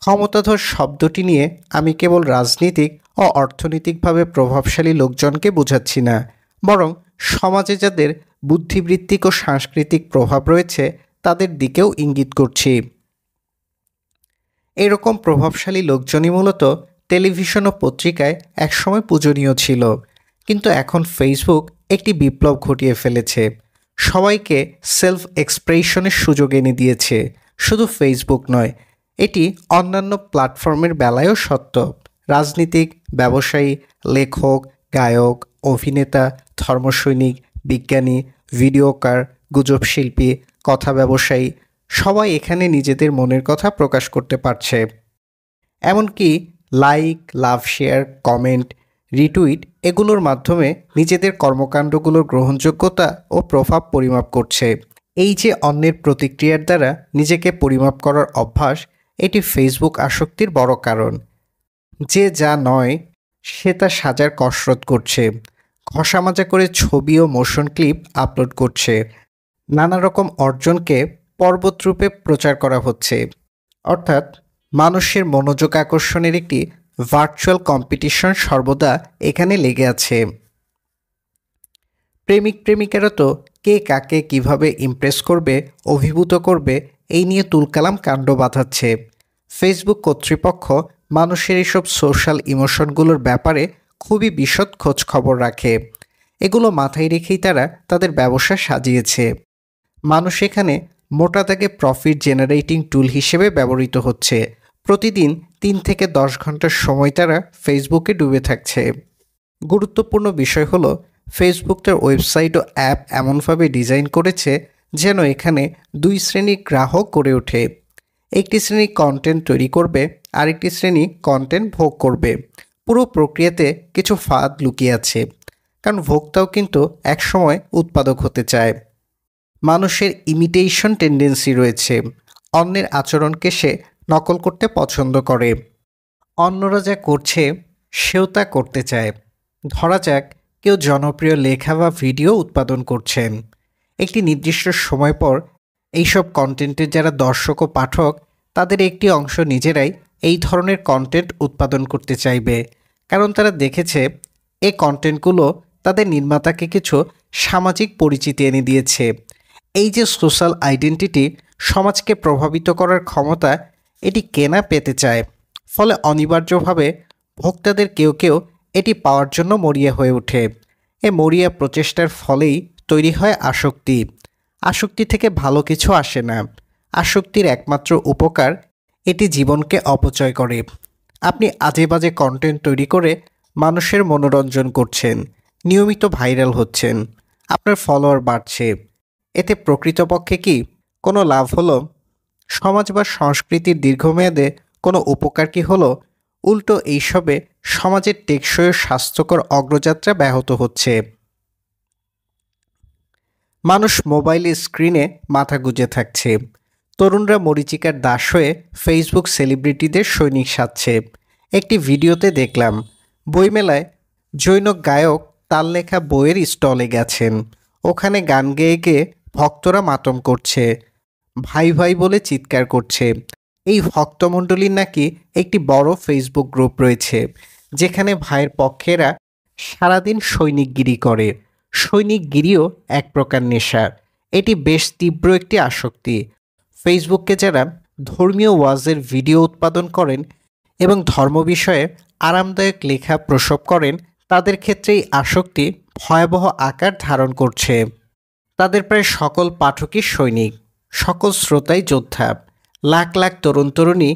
ক্ষমতাধর শব্দটি নিয়ে আমি কেবল রাজনীতিক ও অর্থনৈতিকভাবে প্রভাবশালী লোকজনকে বোঝাচ্ছি না, বরং সমাজে যাদের বুদ্ধিবৃত্তিক ও সাংস্কৃতিক প্রভাব রয়েছে তাদের দিকেও ইঙ্গিত করছি। এরকম প্রভাবশালী লোকজনই মূলত টেলিভিশন ও পত্রিকায় একসময় পূজনীয় ছিল, কিন্তু এখন ফেসবুক একটি বিপ্লব ঘটিয়ে ফেলেছে। সবাইকে সেলফ এক্সপ্রেশনের সুযোগ এনে দিয়েছে। শুধু ফেসবুক নয়, এটি অন্যান্য প্ল্যাটফর্মের বেলায়ও সত্য। রাজনীতিক, ব্যবসায়ী, লেখক, গায়ক, অভিনেতা, ধর্মসৈনিক, বিজ্ঞানী, ভিডিওকার, গুজব শিল্পী, কথা ব্যবসায়ী সবাই এখানে নিজেদের মনের কথা প্রকাশ করতে পারছে। এমনকি লাইক, লাভ, শেয়ার, কমেন্ট, রিটুইট এগুলোর মাধ্যমে নিজেদের কর্মকাণ্ডগুলোর গ্রহণযোগ্যতা ও প্রভাব পরিমাপ করছে। এই যে অন্যের প্রতিক্রিয়ার দ্বারা নিজেকে পরিমাপ করার অভ্যাস, এটি ফেসবুক আসক্তির বড় কারণ। যে যা নয় সে তা সাজার কসরত করছে, ঘষামাজা করে ছবি ও মোশন ক্লিপ আপলোড করছে। নানা রকম অর্জনকে পর্বতরূপে প্রচার করা হচ্ছে। অর্থাৎ মানুষের মনোযোগ আকর্ষণের একটি ভার্চুয়াল কম্পিটিশন সর্বদা এখানে লেগে আছে। প্রেমিক প্রেমিকারা তো কে কাকে কিভাবে ইমপ্রেস করবে, অভিভূত করবে এই নিয়ে তুলকালাম কাণ্ড বাঁধাচ্ছে। ফেসবুক কর্তৃপক্ষ মানুষের এসব সোশ্যাল ইমোশনগুলোর ব্যাপারে খুবই বিশদ খোঁজ খবর রাখে। এগুলো মাথায় রেখেই তারা তাদের ব্যবসা সাজিয়েছে। মানুষ এখানে মোটা দাগে প্রফিট জেনারেটিং টুল হিসেবে ব্যবহৃত হচ্ছে। প্রতিদিন 3 থেকে 10 ঘন্টার সময় তারা ফেসবুকে ডুবে থাকছে। গুরুত্বপূর্ণ বিষয় হলো ফেসবুক তার ওয়েবসাইট ও অ্যাপ এমনভাবে ডিজাইন করেছে যেন এখানে 2 শ্রেণীর গ্রাহক গড়ে ওঠে। একটি শ্রেণী কন্টেন্ট তৈরি করবে, আরেকটি শ্রেণী কন্টেন্ট ভোগ করবে। পুরো প্রক্রিয়াতে কিছু ফাঁদ লুকিয়ে আছে, কারণ ভোক্তাও কিন্তু একসময় উৎপাদক হতে চায়। মানুষের ইমিটেশন টেন্ডেন্সি রয়েছে। অন্যের আচরণকে সে নকল করতে পছন্দ করে। অন্যরা যা করছে সেও তা করতে চায়। ধরা যাক কেউ জনপ্রিয় লেখা বা ভিডিও উৎপাদন করছেন। একটি নির্দিষ্ট সময় পর এইসব কন্টেন্টের যারা দর্শক ও পাঠক তাদের একটি অংশ নিজেরাই এই ধরনের কন্টেন্ট উৎপাদন করতে চাইবে, কারণ তারা দেখেছে এই কন্টেন্টগুলো তাদের নির্মাতাকে কিছু সামাজিক পরিচিতি এনে দিয়েছে। এই যে সোশ্যাল আইডেন্টিটি, সমাজকে প্রভাবিত করার ক্ষমতা, এটি কেনা পেতে চায়। ফলে অনিবার্যভাবে ভোক্তাদের কেউ কেউ এটি পাওয়ার জন্য মরিয়া হয়ে ওঠে। এ মরিয়া প্রচেষ্টার ফলেই তৈরি হয় আসক্তি। আসক্তি থেকে ভালো কিছু আসে না। আসক্তির একমাত্র উপকার এটি জীবনকে অপচয় করে। আপনি আজে বাজে কন্টেন্ট তৈরি করে মানুষের মনোরঞ্জন করছেন, নিয়মিত ভাইরাল হচ্ছেন, আপনার ফলোয়ার বাড়ছে। এতে প্রকৃতপক্ষে কি কোনো লাভ হলো? সমাজ বা সংস্কৃতির দীর্ঘমেয়াদে কোনো উপকার কি হলো? উল্টো এইসবে সমাজের টেকসই ও স্বাস্থ্যকর অগ্রযাত্রা ব্যাহত হচ্ছে। মানুষ মোবাইলের স্ক্রিনে মাথা গুঁজে থাকছে। তরুণরা মরীচিকার দাস হয়ে ফেসবুক সেলিব্রিটিদের সৈনিক সাজছে। একটি ভিডিওতে দেখলাম বইমেলায় জৈন গায়ক তার লেখা বইয়ের স্টলে গেছেন। ওখানে গান গেয়ে গেয়ে ভক্তরা মাতম করছে, ভাই ভাই বলে চিৎকার করছে। এই ভক্তমণ্ডলীর নাকি একটি বড় ফেসবুক গ্রুপ রয়েছে, যেখানে ভাইয়ের পক্ষেরা সারাদিন সৈনিকগিরি করে। সৈনিকগিরিও এক প্রকার নেশা। এটি বেশ তীব্র একটি আসক্তি। ফেসবুককে যারা ধর্মীয় ওয়াজের ভিডিও উৎপাদন করেন এবং ধর্ম বিষয়ে আরামদায়ক লেখা প্রসব করেন, তাদের ক্ষেত্রে এই আসক্তি ভয়াবহ আকার ধারণ করছে। তাদের প্রায় সকল পাঠকই সৈনিক, সকল শ্রোতাই যোদ্ধা। লাখ লাখ তরুণ তরুণী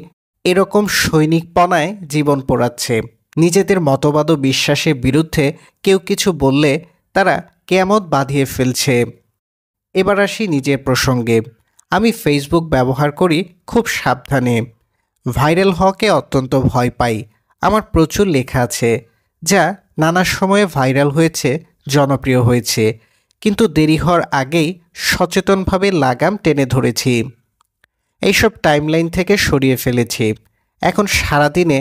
এরকম সৈনিকপনায় জীবন পোড়াচ্ছে। নিজেদের মতবাদ ও বিশ্বাসের বিরুদ্ধে কেউ কিছু বললে তারা কেয়ামত বাঁধিয়ে ফেলছে। এবার আসি নিজের প্রসঙ্গে। আমি ফেসবুক ব্যবহার করি খুব সাবধানে। ভাইরাল হওয়াকে অত্যন্ত ভয় পাই। আমার প্রচুর লেখা আছে যা নানা সময়ে ভাইরাল হয়েছে, জনপ্রিয় হয়েছে, কিন্তু দেরি হওয়ার আগেই সচেতনভাবে লাগাম টেনে ধরেছি। এইসব টাইমলাইন থেকে সরিয়ে ফেলেছি। এখন সারাদিনে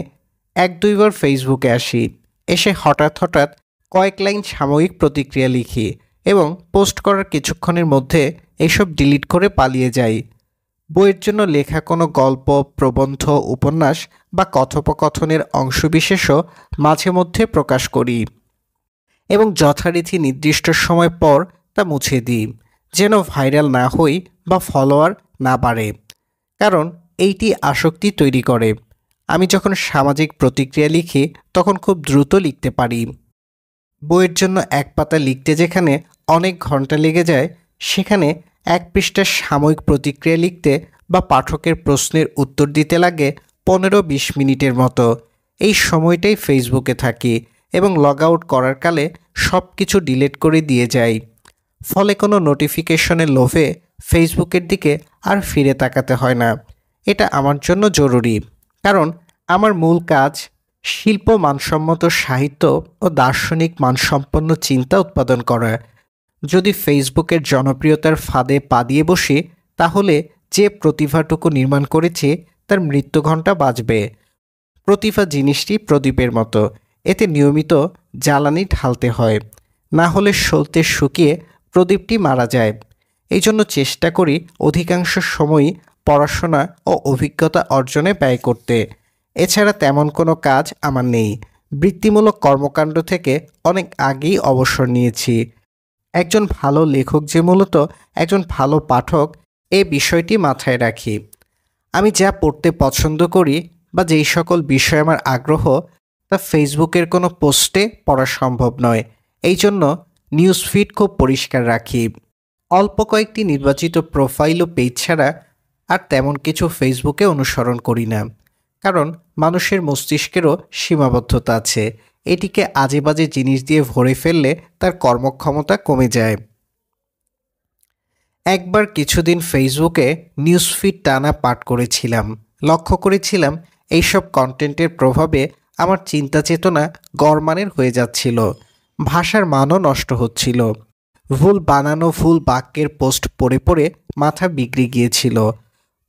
1-2 বার ফেসবুকে আসি, এসে হঠাৎ হঠাৎ কয়েক লাইন সাময়িক প্রতিক্রিয়া লিখি এবং পোস্ট করার কিছুক্ষণের মধ্যে এসব ডিলিট করে পালিয়ে যাই। বইয়ের জন্য লেখা কোনো গল্প, প্রবন্ধ, উপন্যাস বা কথোপকথনের অংশবিশেষও মাঝে মধ্যে প্রকাশ করি এবং যথারীতি নির্দিষ্ট সময় পর তা মুছে দিই, যেন ভাইরাল না হই বা ফলোয়ার না বাড়ে। কারণ এইটি আসক্তি তৈরি করে। আমি যখন সামাজিক প্রতিক্রিয়া লিখি তখন খুব দ্রুত লিখতে পারি। বইয়ের জন্য এক পাতা লিখতে যেখানে অনেক ঘন্টা লেগে যায়, সেখানে 1 পৃষ্ঠার সাময়িক প্রতিক্রিয়া লিখতে বা পাঠকের প্রশ্নের উত্তর দিতে লাগে 15-20 মিনিটের মতো। এই সময়টাই ফেসবুকে থাকি এবং লগ আউট করার কালে সব কিছু ডিলিট করে দিয়ে যাই। ফলে কোনো নোটিফিকেশনের লোভে ফেসবুকের দিকে আর ফিরে তাকাতে হয় না। এটা আমার জন্য জরুরি, কারণ আমার মূল কাজ শিল্প মানসম্মত সাহিত্য ও দার্শনিক মানসম্পন্ন চিন্তা উৎপাদন করা। যদি ফেসবুকের জনপ্রিয়তার ফাঁদে পা দিয়ে বসি, তাহলে যে প্রতিভাটুকু নির্মাণ করেছি তার মৃত্যুঘণ্টা বাজবে। প্রতিভা জিনিসটি প্রদীপের মতো, এতে নিয়মিত জ্বালানি ঢালতে হয়, না হলে সলতে শুকিয়ে প্রদীপটি মারা যায়। এই জন্য চেষ্টা করি অধিকাংশ সময়ই পড়াশোনা ও অভিজ্ঞতা অর্জনে ব্যয় করতে। এছাড়া তেমন কোনো কাজ আমার নেই। বৃত্তিমূলক কর্মকাণ্ড থেকে অনেক আগেই অবসর নিয়েছি। একজন ভালো লেখক যে মূলত একজন ভালো পাঠক, এ বিষয়টি মাথায় রাখি। আমি যা পড়তে পছন্দ করি বা যেই সকল বিষয়ে আমার আগ্রহ, তা ফেসবুকের কোনো পোস্টে পড়া সম্ভব নয়। এই জন্য নিউজ ফিড খুব পরিষ্কার রাখি। অল্প কয়েকটি নির্বাচিত প্রোফাইল ও পেজ ছাড়া আর তেমন কিছু ফেসবুকে অনুসরণ করি না। কারণ মানুষের মস্তিষ্কেরও সীমাবদ্ধতা আছে। এটিকে আজে বাজে জিনিস দিয়ে ভরে ফেললে তার কর্মক্ষমতা কমে যায়। একবার কিছুদিন ফেসবুকে নিউজ ফিড টানা পাঠ করেছিলাম। লক্ষ্য করেছিলাম এইসব কন্টেন্টের প্রভাবে আমার চিন্তা চেতনা গড়মানের হয়ে যাচ্ছিল। ভাষার মানও নষ্ট হচ্ছিল। ভুল বানানো, ভুল বাক্যের পোস্ট পড়ে পড়ে মাথা বিগড়ে গিয়েছিল।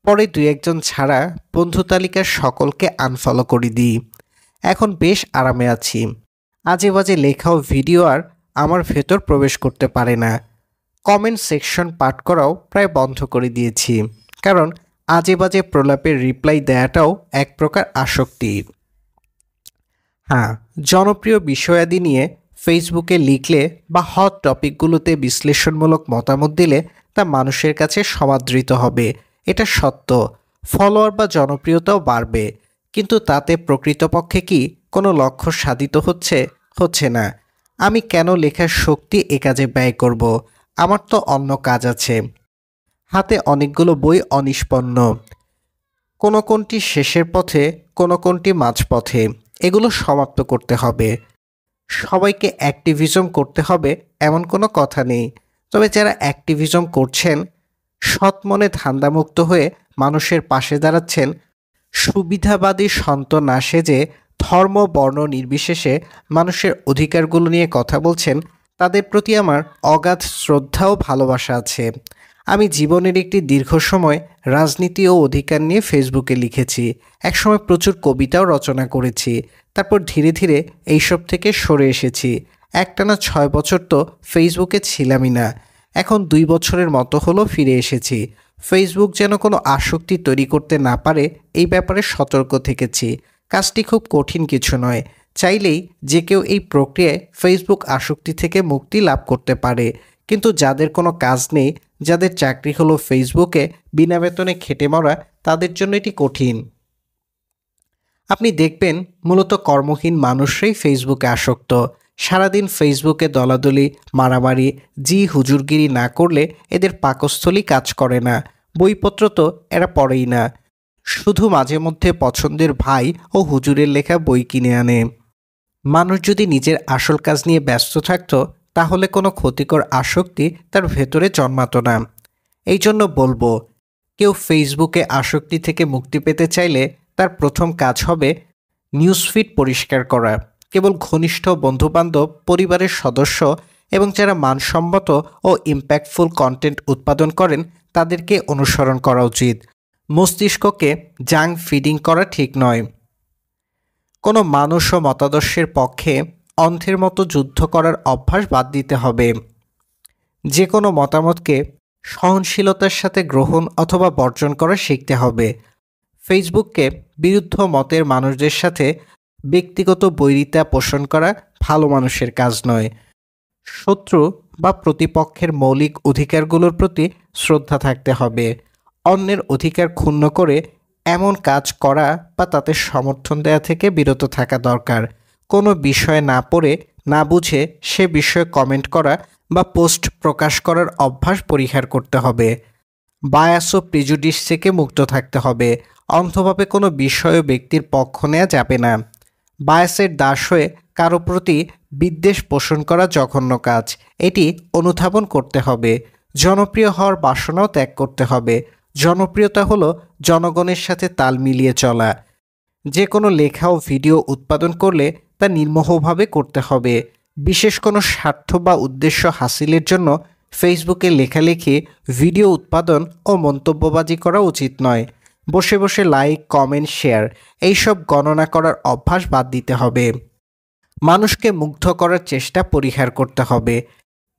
পরে 2-1 জন ছাড়া বন্ধু তালিকার সকলকে আনফলো করে দিই। এখন বেশ আরামে আছি। আজে বাজে লেখা ও ভিডিও আর আমার ভেতর প্রবেশ করতে পারে না। কমেন্ট সেকশন পাঠ করাও প্রায় বন্ধ করে দিয়েছি, কারণ আজে বাজে প্রলাপের রিপ্লাই দেওয়াটাও এক প্রকার আসক্তি। হ্যাঁ, জনপ্রিয় বিষয়াদি নিয়ে ফেসবুকে লিখলে বা হট টপিকগুলোতে বিশ্লেষণমূলক মতামত দিলে তা মানুষের কাছে সমাদৃত হবে, এটা সত্য। ফলোয়ার বা জনপ্রিয়তাও বাড়বে, কিন্তু তাতে প্রকৃতপক্ষে কি কোনো লক্ষ্য সাধিত হচ্ছে না। আমি কেন লেখার শক্তি এ কাজে ব্যয় করব? আমার তো অন্য কাজ আছে। হাতে অনেকগুলো বই অনিষ্পন্ন, কোনটি শেষের পথে, কোনটি মাঝপথে। এগুলো সমাপ্ত করতে হবে। সবাইকে অ্যাক্টিভিজম করতে হবে এমন কোনো কথা নেই। তবে যারা অ্যাক্টিভিজম করছেন, সৎ মনে ধান্দামুক্ত হয়ে মানুষের পাশে দাঁড়াচ্ছেন, সুবিধাবাদী সন্ত না সেজে ধর্ম বর্ণ নির্বিশেষে মানুষের অধিকারগুলো নিয়ে কথা বলছেন, তাদের প্রতি আমার অগাধ শ্রদ্ধা ও ভালোবাসা আছে। আমি জীবনের একটি দীর্ঘ সময় রাজনীতি ও অধিকার নিয়ে ফেসবুকে লিখেছি, একসময় প্রচুর কবিতাও রচনা করেছি। তারপর ধীরে ধীরে এইসব থেকে সরে এসেছি। একটানা 6 বছর তো ফেসবুকে ছিলামই না। এখন 2 বছরের মতো হলো ফিরে এসেছি। ফেসবুক যেন কোনো আসক্তি তৈরি করতে না পারে এই ব্যাপারে সতর্ক থেকেছি। কাজটি খুব কঠিন কিছু নয়। চাইলেই যে কেউ এই প্রক্রিয়ায় ফেসবুক আসক্তি থেকে মুক্তি লাভ করতে পারে। কিন্তু যাদের কোনো কাজ নেই, যাদের চাকরি হলো ফেসবুকে বিনা বেতনে খেটে মরা, তাদের জন্য এটি কঠিন। আপনি দেখবেন মূলত কর্মহীন মানুষরাই ফেসবুকে আসক্ত। সারাদিন ফেসবুকে দলাদলি, মারামারি, হুজুরগিরি না করলে এদের পাকস্থলী কাজ করে না। বইপত্র তো এরা পড়েই না, শুধু মাঝে মধ্যে পছন্দের ভাই ও হুজুরের লেখা বই কিনে আনে। মানুষ যদি নিজের আসল কাজ নিয়ে ব্যস্ত থাকত, তাহলে কোনো ক্ষতিকর আসক্তি তার ভেতরে জন্মাতো না। এই জন্য বলবো, কেউ ফেসবুকে আসক্তি থেকে মুক্তি পেতে চাইলে তার প্রথম কাজ হবে নিউজফিড পরিষ্কার করা। কেবল ঘনিষ্ঠ বন্ধুবান্ধব, পরিবারের সদস্য এবং যারা মানসম্মত ও ইম্প্যাক্টফুল কন্টেন্ট উৎপাদন করেন তাদেরকে অনুসরণ করা উচিত। মস্তিষ্ককে জাঙ্ক ফিডিং করা ঠিক নয়। কোনো মানুষ ও মতাদর্শের পক্ষে অন্ধের মতো যুদ্ধ করার অভ্যাস বাদ দিতে হবে। যে কোনো মতামতকে সহনশীলতার সাথে গ্রহণ অথবা বর্জন করা শিখতে হবে। ফেসবুককে বিরুদ্ধ মতের মানুষদের সাথে ব্যক্তিগত বৈরিতা পোষণ করা ভালো মানুষের কাজ নয়। শত্রু বা প্রতিপক্ষের মৌলিক অধিকারগুলোর প্রতি শ্রদ্ধা থাকতে হবে। অন্যের অধিকার ক্ষুণ্ণ করে এমন কাজ করা বা তাতে সমর্থন দেওয়া থেকে বিরত থাকা দরকার। কোনো বিষয় না পড়ে, না বুঝে সে বিষয়ে কমেন্ট করা বা পোস্ট প্রকাশ করার অভ্যাস পরিহার করতে হবে। বায়াস ও প্রিজুডিস থেকে মুক্ত থাকতে হবে। অন্ধভাবে কোনো বিষয় ও ব্যক্তির পক্ষ নেওয়া যাবে না। বায়াসের দাস হয়ে কারো প্রতি বিদ্বেষ পোষণ করা জঘন্য কাজ। এটি অনুধাবন করতে হবে। জনপ্রিয় হওয়ার বাসনাও ত্যাগ করতে হবে। জনপ্রিয়তা হলো জনগণের সাথে তাল মিলিয়ে চলা। যে কোনো লেখা ও ভিডিও উৎপাদন করলে তা নির্মোহভাবে করতে হবে। বিশেষ কোনো স্বার্থ বা উদ্দেশ্য হাসিলের জন্য ফেসবুকে লেখালেখি, ভিডিও উৎপাদন ও মন্তব্যবাজি করা উচিত নয়। বসে বসে লাইক, কমেন্ট, শেয়ার এইসব গণনা করার অভ্যাস বাদ দিতে হবে। মানুষকে মুগ্ধ করার চেষ্টা পরিহার করতে হবে।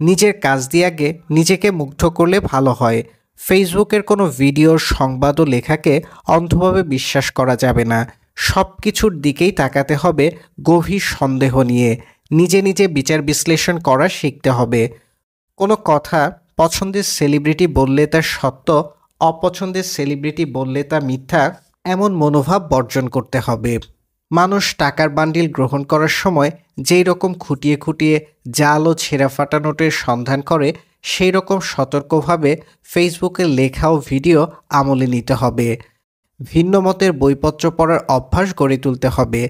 নিজের কাজ দিয়ে আগে নিজেকে মুগ্ধ করলে ভালো হয়। ফেসবুকের কোনো ভিডিও, সংবাদ ও লেখাকে অন্ধভাবে বিশ্বাস করা যাবে না। সব কিছুর দিকেই তাকাতে হবে গভীর সন্দেহ নিয়ে। নিজে নিজে বিচার বিশ্লেষণ করা শিখতে হবে। কোনো কথা পছন্দের সেলিব্রিটি বললে তা সত্য, অপছন্দের সেলিব্রিটি বললে তা মিথ্যা, এমন মনোভাব বর্জন করতে হবে। মানুষ টাকার বান্ডিল গ্রহণ করার সময় যেই রকম খুঁটিয়ে খুঁটিয়ে জাল ও ছেঁড়া ফাটা নোটের সন্ধান করে, সেই রকম সতর্কভাবে ফেসবুকের লেখা ও ভিডিও আমলে নিতে হবে। ভিন্ন মতের বইপত্র পড়ার অভ্যাস গড়ে তুলতে হবে।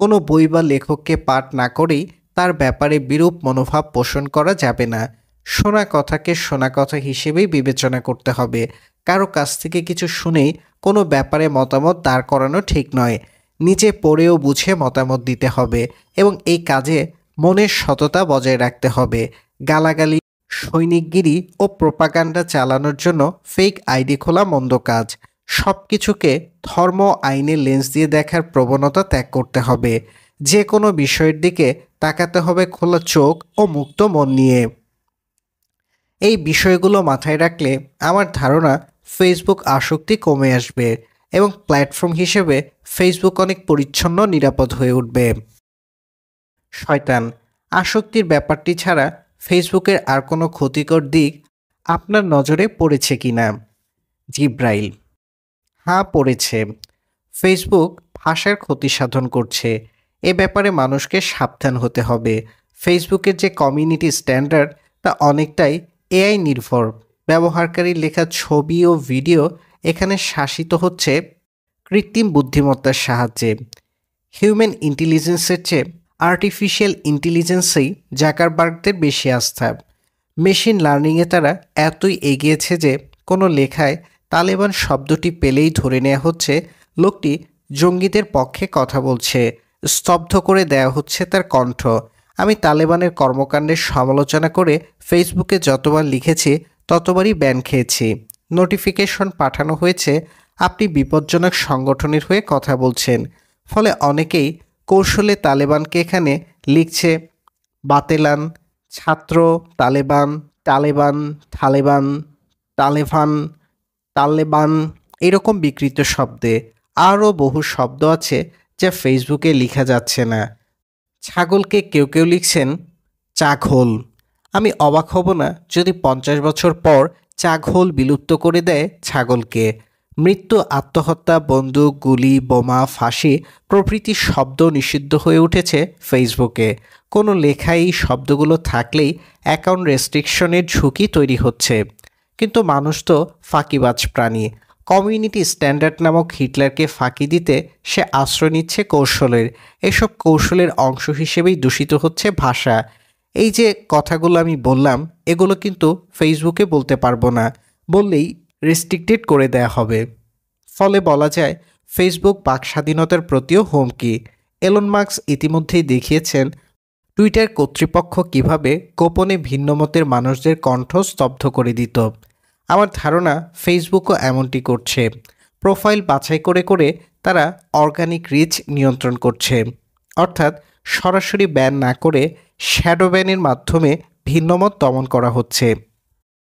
কোনো বই বা লেখককে পাঠ না করেই তার ব্যাপারে বিরূপ মনোভাব পোষণ করা যাবে না। শোনা কথাকে শোনা কথা হিসেবেই বিবেচনা করতে হবে। কারো কাছ থেকে কিছু শুনেই কোনো ব্যাপারে মতামত দাঁড় করানো ঠিক নয়। নিজে পড়েও বুঝে মতামত দিতে হবে এবং এই কাজে মনের সততা বজায় রাখতে হবে। গালাগালি, সৈনিকগিরি ও প্রোপাগান্ডা চালানোর জন্য ফেক আইডি খোলা মন্দ কাজ। সব কিছুকে ধর্ম আইনের লেন্স দিয়ে দেখার প্রবণতা ত্যাগ করতে হবে। যে কোনো বিষয়ের দিকে তাকাতে হবে খোলা চোখ ও মুক্ত মন নিয়ে। এই বিষয়গুলো মাথায় রাখলে আমার ধারণা ফেসবুক আসক্তি কমে আসবে এবং প্ল্যাটফর্ম হিসেবে ফেসবুক অনেক পরিচ্ছন্ন, নিরাপদ হয়ে উঠবে। শয়তান, আসক্তির ব্যাপারটি ছাড়া ফেসবুকের আর কোনো ক্ষতিকর দিক আপনার নজরে পড়েছে কিনা? জিব্রাইল: হ্যাঁ, পড়েছে। ফেসবুক ভাষার ক্ষতি সাধন করছে। এ ব্যাপারে মানুষকে সাবধান হতে হবে। ফেসবুকের যে কমিউনিটি স্ট্যান্ডার্ড তা অনেকটাই এআই নির্ভর। ব্যবহারকারীর লেখা ছবি ও ভিডিও এখানে শাসিত হচ্ছে কৃত্রিম বুদ্ধিমত্তার সাহায্যে। হিউম্যান ইন্টেলিজেন্সের চেয়ে আর্টিফিশিয়াল ইন্টেলিজেন্সেই জাকারবার্গদের বেশি আস্থা। মেশিন লার্নিংয়ে তারা এতই এগিয়েছে যে কোনো লেখায় তালেবান শব্দটি পেলেই ধরে নেওয়া হচ্ছে লোকটি জঙ্গিদের পক্ষে কথা বলছে। স্তব্ধ করে দেওয়া হচ্ছে তার কণ্ঠ। আমি তালেবানের কর্মকাণ্ডের সমালোচনা করে ফেসবুকে যতবার লিখেছি ততবারই ব্যান খেয়েছি। নোটিফিকেশন পাঠানো হয়েছে আপনি বিপজ্জনক সংগঠনের হয়ে কথা বলছেন। ফলে অনেকেই কৌশলে তালেবানকে এখানে লিখছে বাতেলান, ছাত্র তালেবান, তালেবান, তালেবান, তালেবান, তালেবান এরকম বিকৃত শব্দে। আরও বহু শব্দ আছে যা ফেসবুকে লেখা যাচ্ছে না। ছাগলকে কেউ কেউ লিখছেন চাঘোল। আমি অবাক হব না যদি 50 বছর পর চাঘোল বিলুপ্ত করে দেয় ছাগলকে। মৃত্যু, আত্মহত্যা, বন্দুক, গুলি, বোমা, ফাঁসি প্রভৃতি শব্দ নিষিদ্ধ হয়ে উঠেছে ফেসবুকে। কোনো লেখায় এই শব্দগুলো থাকলেই অ্যাকাউন্ট রেস্ট্রিকশনের ঝুঁকি তৈরি হচ্ছে। কিন্তু মানুষ তো ফাঁকিবাজ প্রাণী। কমিউনিটি স্ট্যান্ডার্ড নামক হিটলারকে ফাঁকি দিতে সে আশ্রয় নিচ্ছে কৌশলের। এসব কৌশলের অংশ হিসেবেই দূষিত হচ্ছে ভাষা। এই যে কথাগুলো আমি বললাম, এগুলো কিন্তু ফেসবুকে বলতে পারবো না, বললেই রেস্ট্রিক্টেড করে দেয়া হবে। ফলে বলা যায় ফেসবুক বাক স্বাধীনতার প্রতিও হুমকি। এলন মাস্ক ইতিমধ্যেই দেখিয়েছেন টুইটার কর্তৃপক্ষ কিভাবে গোপনে ভিন্নমতের মানুষদের কণ্ঠ স্তব্ধ করে দিত। আমার ধারণা ফেসবুকও এমনটি করছে। প্রোফাইল বাছাই করে করে তারা অর্গানিক রিচ নিয়ন্ত্রণ করছে, অর্থাৎ সরাসরি ব্যান না করে শ্যাডো ব্যানের মাধ্যমে ভিন্নমত দমন করা হচ্ছে।